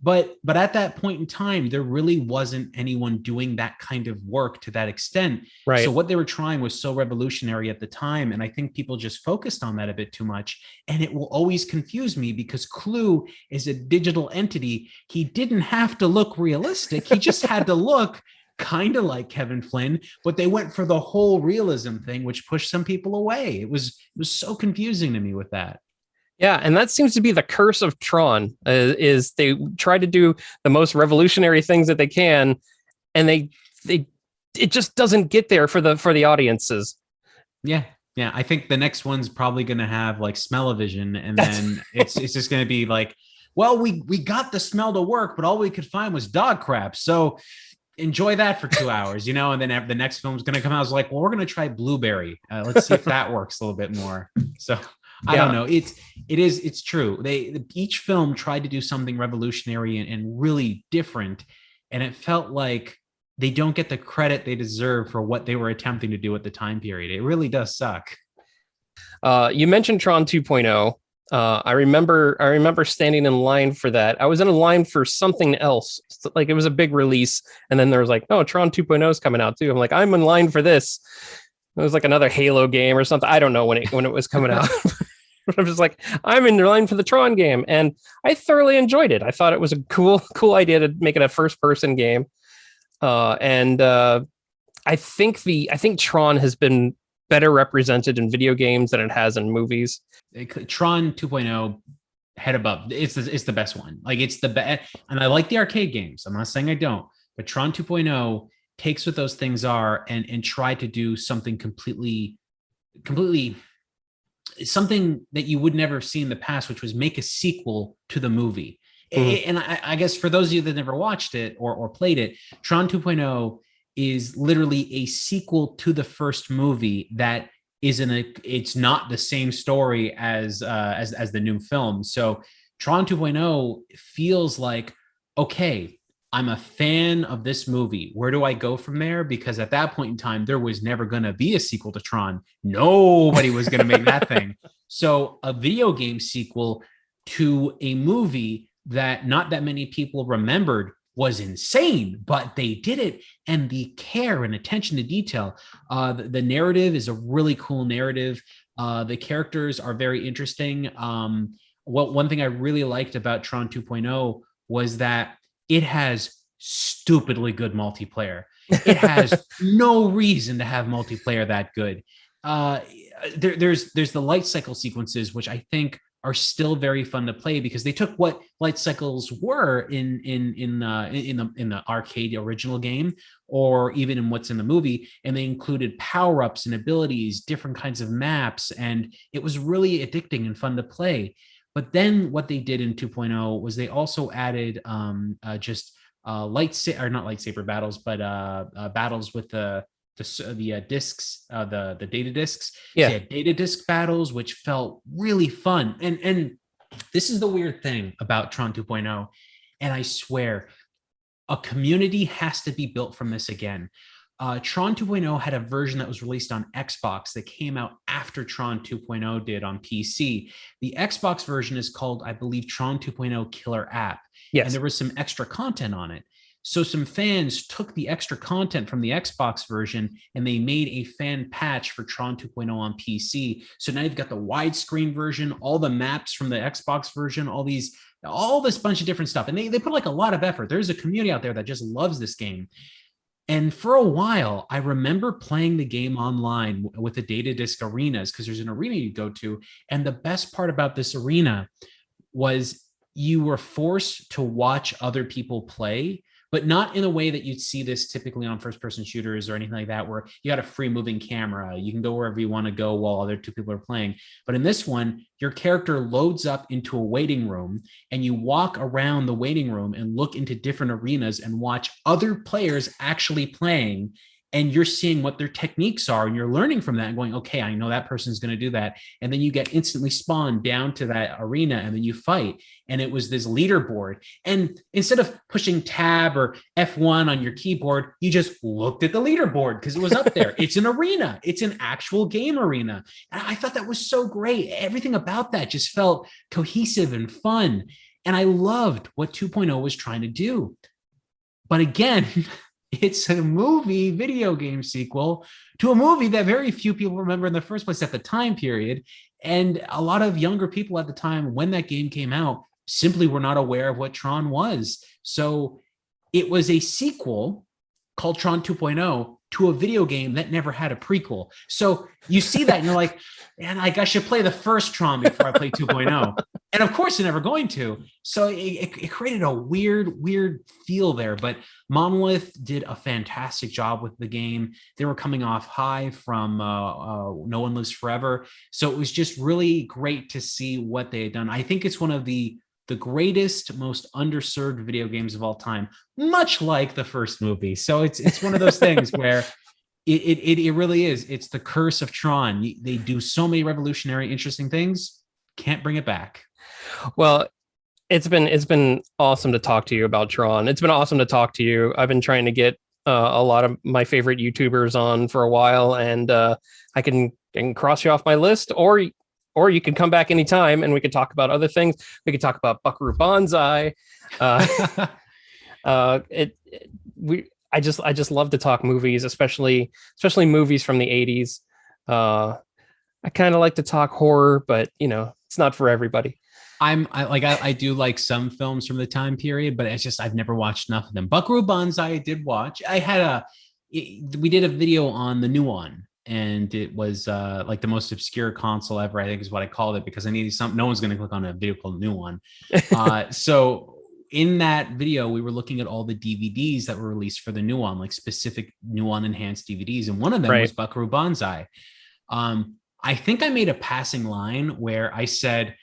But at that point in time, there really wasn't anyone doing that kind of work to that extent. Right. So what they were trying was so revolutionary at the time. And I think people just focused on that a bit too much. And it will always confuse me because Clue is a digital entity. He didn't have to look realistic. He just had to look kind of like Kevin Flynn, but they went for the whole realism thing, which pushed some people away. It was so confusing to me with that. Yeah, and that seems to be the curse of Tron, is they try to do the most revolutionary things that they can, and it just doesn't get there for the audiences. Yeah. I think the next one's probably going to have like smell-o-vision, and then it's just going to be like, well, we got the smell to work, but all we could find was dog crap. So enjoy that for 2 hours, and then the next film's going to come out. I was like, well, we're going to try blueberry. Let's see if that works a little bit more. So I don't know. It's true. Each film tried to do something revolutionary and really different. And it felt like they don't get the credit they deserve for what they were attempting to do at the time period. It really does suck. You mentioned Tron 2.0. I remember standing in line for that. I was in a line for something else. Like it was a big release. And then there was like, oh, Tron 2.0 is coming out too. I'm like, I'm in line for this. It was like another Halo game or something. I don't know when it was coming out. But I'm just like, I'm in line for the Tron game, and I thoroughly enjoyed it. I thought it was a cool idea to make it a first-person game. I think Tron has been better represented in video games than it has in movies. Tron 2.0 head above. It's the best one. Like it's the best, and I like the arcade games. I'm not saying I don't, but Tron 2.0 takes what those things are and try to do something completely something that you would never see in the past, which was make a sequel to the movie. Mm-hmm. And I guess for those of you that never watched it or played it, Tron 2.0 is literally a sequel to the first movie that it's not the same story as the new film. So Tron 2.0 feels like, okay, I'm a fan of this movie. Where do I go from there? Because at that point in time, there was never going to be a sequel to Tron. Nobody was going to make that thing. So a video game sequel to a movie that not that many people remembered was insane, but they did it. And the care and attention to detail, the narrative is a really cool narrative. The characters are very interesting. One thing I really liked about Tron 2.0 was that it has stupidly good multiplayer. It has no reason to have multiplayer that good. There's the light cycle sequences, which I think are still very fun to play because they took what light cycles were in the arcade original game, or even in what's in the movie, and they included power-ups and abilities, different kinds of maps, and it was really addicting and fun to play. But then what they did in 2.0 was they also added not lightsaber battles, but battles with the discs, the data discs. Yeah, so they had data disc battles, which felt really fun. And this is the weird thing about Tron 2.0, and I swear, a community has to be built from this again. Tron 2.0 had a version that was released on Xbox that came out after Tron 2.0 did on PC. The Xbox version is called, I believe, Tron 2.0 Killer App. Yes. And there was some extra content on it. So some fans took the extra content from the Xbox version and they made a fan patch for Tron 2.0 on PC. So now you've got the widescreen version, all the maps from the Xbox version, all this bunch of different stuff. And they put like a lot of effort. There's a community out there that just loves this game. And for a while, I remember playing the game online with the data disc arenas, because there's an arena you go to. And the best part about this arena was you were forced to watch other people play, but not in a way that you'd see this typically on first-person shooters or anything like that, where you got a free-moving camera. You can go wherever you want to go while other two people are playing. But in this one, your character loads up into a waiting room, and you walk around the waiting room and look into different arenas and watch other players actually playing. and you're seeing what their techniques are, and you're learning from that and going, okay, I know that person's going to do that. And then you get instantly spawned down to that arena, and then you fight. And it was this leaderboard. And instead of pushing tab or F1 on your keyboard, you just looked at the leaderboard because it was up there. It's an arena. It's an actual game arena. And I thought that was so great. Everything about that just felt cohesive and fun. And I loved what 2.0 was trying to do. But again, it's a movie video game sequel to a movie that very few people remember in the first place at the time period. And a lot of younger people at the time when that game came out simply were not aware of what Tron was. So it was a sequel called Tron 2.0 to a video game that never had a prequel. So you see that and you're like, man, I should play the first Tron before I play 2.0. And of course, they're never going to. So it created a weird feel there. But Monolith did a fantastic job with the game. They were coming off high from No One Lives Forever. So it was just really great to see what they had done. I think it's one of the greatest, most underserved video games of all time, much like the first movie. So it's one of those things where it really is. It's the curse of Tron. They do so many revolutionary, interesting things. Can't bring it back. Well, it's been awesome to talk to you about Tron. It's been awesome to talk to you. I've been trying to get a lot of my favorite YouTubers on for a while, and I can cross you off my list, or you can come back anytime and we could talk about other things. We could talk about Buckaroo Banzai. I just love to talk movies, especially movies from the 80s. I kind of like to talk horror, but it's not for everybody. I do like some films from the time period, but it's just I've never watched enough of them. Buckaroo Banzai I did watch. We did a video on the new one, and it was like the most obscure console ever, I think is what I called it, because I needed something. No one's going to click on a video called New One. So in that video, we were looking at all the DVDs that were released for the New One, like specific New One enhanced DVDs, and one of them was Buckaroo Banzai. I think I made a passing line where I said,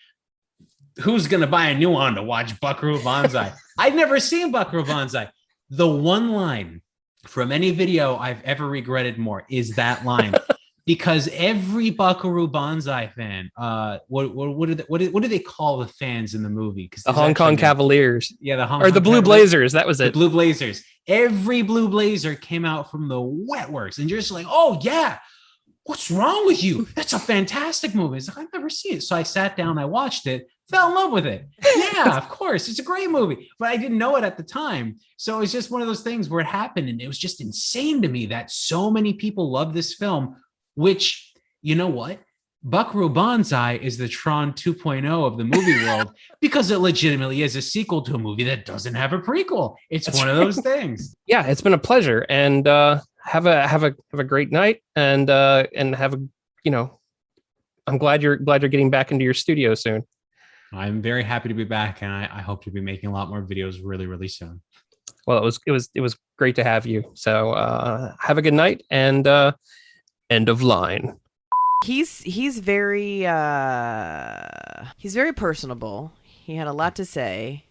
who's going to buy a New One to watch Buckaroo Banzai? I'd never seen Buckaroo Banzai. The one line from any video I've ever regretted more is that line, because every Buckaroo Banzai fan, what do they call the fans in the movie? Because the Hong Kong Cavaliers, the Blue Blazers. That was it. The Blue Blazers. Every Blue Blazer came out from the wet works, and you're just like, oh yeah, what's wrong with you? That's a fantastic movie. It's like, I've never seen it. So I sat down, I watched it, fell in love with it. Yeah, of course. It's a great movie, but I didn't know it at the time. So it was just one of those things where it happened. And it was just insane to me that so many people love this film, which, you know what? Buckaroo Banzai is the Tron 2.0 of the movie world, because it legitimately is a sequel to a movie that doesn't have a prequel. That's one of those things. Yeah, it's been a pleasure. And have a great night, and have I'm glad you're getting back into your studio soon. I'm very happy to be back, and I hope to be making a lot more videos really, really soon. Well, it was great to have you. So have a good night, and end of line. He's very personable. He had a lot to say.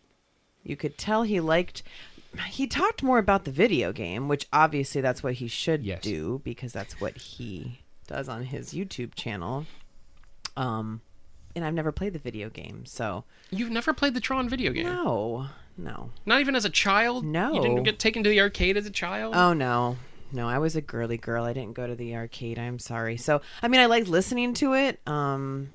You could tell he talked more about the video game, which obviously that's what he should do, because that's what he does on his YouTube channel. And I've never played the video game, so... You've never played the Tron video game? No. Not even as a child? No. You didn't get taken to the arcade as a child? Oh, no. No, I was a girly girl. I didn't go to the arcade. I'm sorry. So, I mean, I liked listening to it.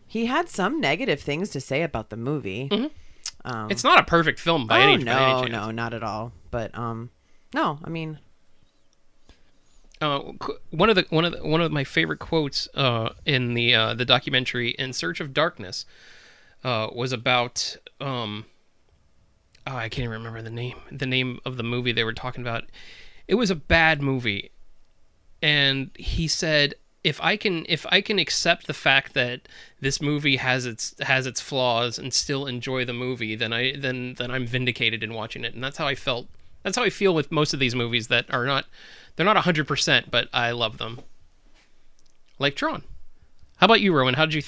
He had some negative things to say about the movie. Mm-hmm. It's not a perfect film by any chance. No, not at all. But, no, I mean... one of my favorite quotes in the documentary In Search of Darkness was about I can't even remember the name of the movie they were talking about. It was a bad movie, and he said, if I can accept the fact that this movie has its flaws and still enjoy the movie, then I'm vindicated in watching it. And that's how I felt. That's how I feel with most of these movies that are not. They're not 100%, but I love them. Like Tron. How about you, Rowan? How'd you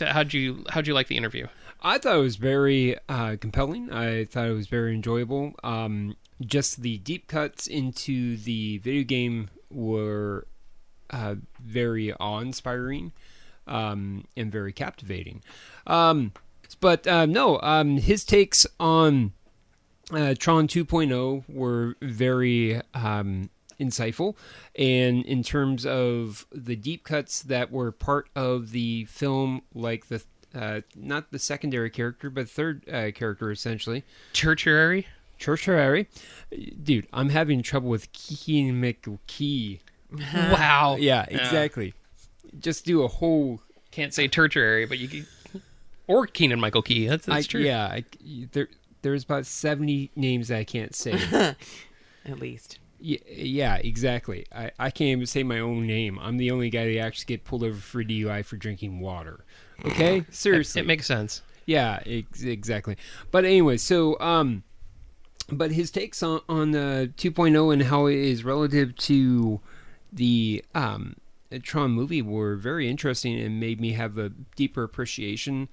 like the interview? I thought it was very compelling. I thought it was very enjoyable. Just the deep cuts into the video game were very awe-inspiring and very captivating. His takes on Tron 2.0 were very insightful, and in terms of the deep cuts that were part of the film, like the not the secondary character, but third character, essentially. Tertiary. Dude, I'm having trouble with Keegan McKee. Wow. Yeah, exactly. Just do a whole... Can't say tertiary, but you can... Or Keegan Michael Key. That's true. Yeah, there's about 70 names I can't say. At least. Yeah, exactly. I can't even say my own name. I'm the only guy that actually get pulled over for DUI for drinking water. Okay? Seriously. It makes sense. Yeah, exactly. But anyway, so... But his takes on 2.0 and how it is relative to the Tron movie were very interesting and made me have a deeper appreciation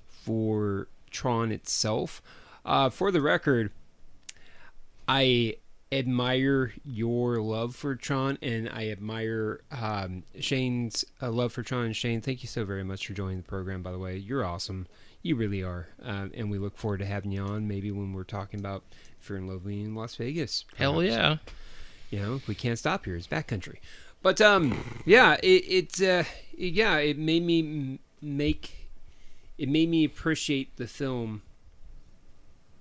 for Tron itself. For the record, I admire your love for Tron, and I admire Shane's love for Tron. And Shane, thank you so very much for joining the program, by the way. You're awesome. You really are. And we look forward to having you on, maybe when we're talking about Fear and Loathing in Las Vegas. Perhaps. Hell yeah. You know, we can't stop here. It's backcountry. But, it made me appreciate the film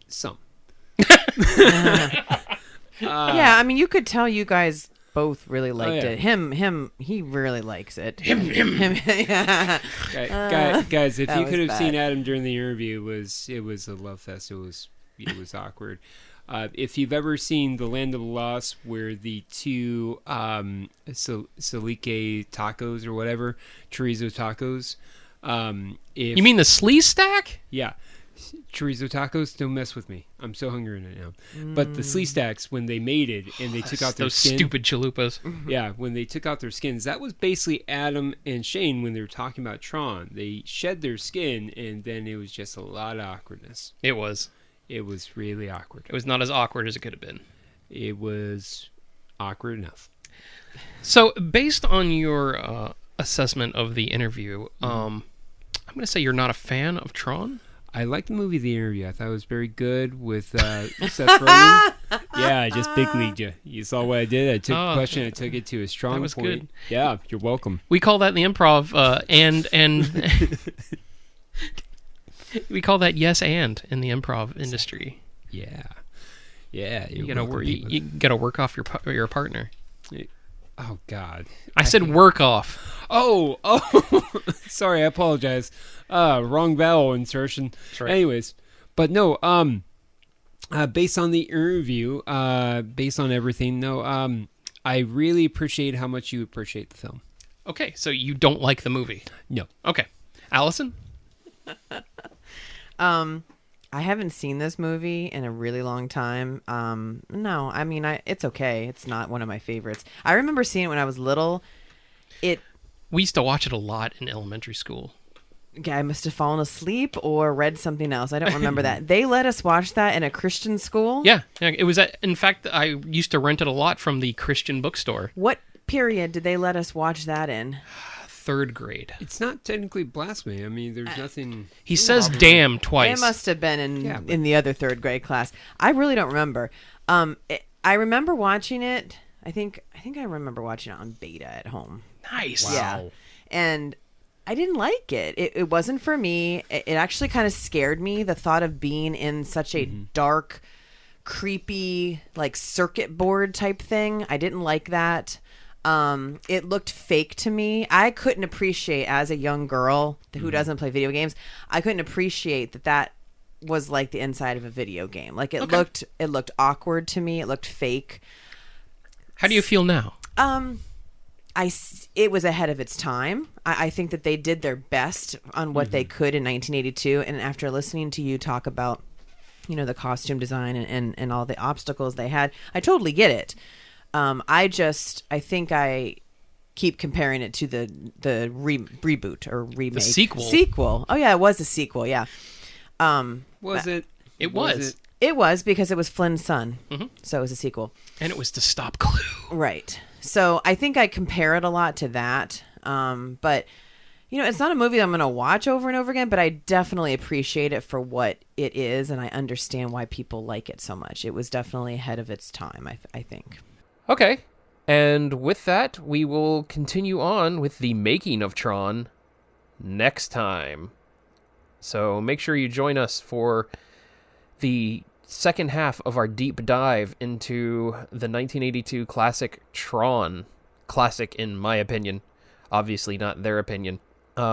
some. Yeah, I mean, you could tell you guys both really liked it. Him, he really likes it. Him. Yeah. Guys, if That you was could have bad. seen Adam during the interview, it was a love fest. It was awkward. If you've ever seen The Land of the Lost, where the two Salike tacos or whatever, chorizo tacos. You mean the slee stack? Yeah. Chorizo tacos, don't mess with me. I'm so hungry right now. But the slee stacks, when they mated and they took out their those skin, stupid chalupas. Yeah, when they took out their skins, that was basically Adam and Shane when they were talking about Tron. They shed their skin, and then it was just a lot of awkwardness. It was really awkward. It was not as awkward as it could have been. It was awkward enough. So, based on your assessment of the interview, I'm going to say you're not a fan of Tron? I liked the movie The Interview. I thought it was very good with Seth Rogen. Yeah, I just big leagued you. You saw what I did? I took the question, I took it to a strong that was point. Good. Yeah, you're welcome. We call that in the improv, and we call that yes and in the improv industry. Yeah. You gotta work off your partner. Oh God! I said work off. Oh! Sorry, I apologize. Wrong vowel insertion. Right. Anyways, but no. Based on the interview, based on everything, no. I really appreciate how much you appreciate the film. Okay, so you don't like the movie? No. Okay, Allison. I haven't seen this movie in a really long time. No, I mean, it's okay. It's not one of my favorites. I remember seeing it when I was little. We used to watch it a lot in elementary school. I must have fallen asleep or read something else. I don't remember that. They let us watch that in a Christian school? Yeah, it was. In fact, I used to rent it a lot from the Christian bookstore. What period did they let us watch that in? 3rd grade. It's not technically blasphemy. I mean, there's nothing. He says "damn" twice. It must have been in the other 3rd grade class. I really don't remember. I remember watching it. I think I remember watching it on beta at home. Nice. Wow. Yeah, and I didn't like it. It wasn't for me. It actually kind of scared me. The thought of being in such a dark, creepy, like circuit board type thing. I didn't like that. It looked fake to me. I couldn't appreciate, as a young girl who doesn't play video games, I couldn't appreciate that was like the inside of a video game. Like it looked awkward to me. It looked fake. How do you feel now? It was ahead of its time. I think that they did their best on what they could in 1982. And after listening to you talk about, the costume design and all the obstacles they had, I totally get it. I think I keep comparing it to the reboot or remake. The sequel. Sequel. Oh yeah, it was a sequel. Yeah. Was it? It was. It was because it was Flynn's son. Mm-hmm. So it was a sequel. And it was to stop Clue. Right. So I think I compare it a lot to that. But, it's not a movie I'm going to watch over and over again, but I definitely appreciate it for what it is, and I understand why people like it so much. It was definitely ahead of its time, I think. Okay. And with that, we will continue on with the making of Tron next time. So make sure you join us for the second half of our deep dive into the 1982 classic Tron. Classic in my opinion. Obviously not their opinion.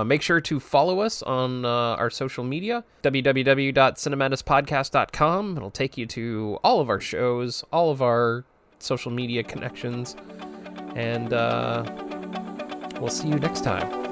Make sure to follow us on our social media, www.cinematispodcast.com. It'll take you to all of our shows, all of our social media connections, and we'll see you next time.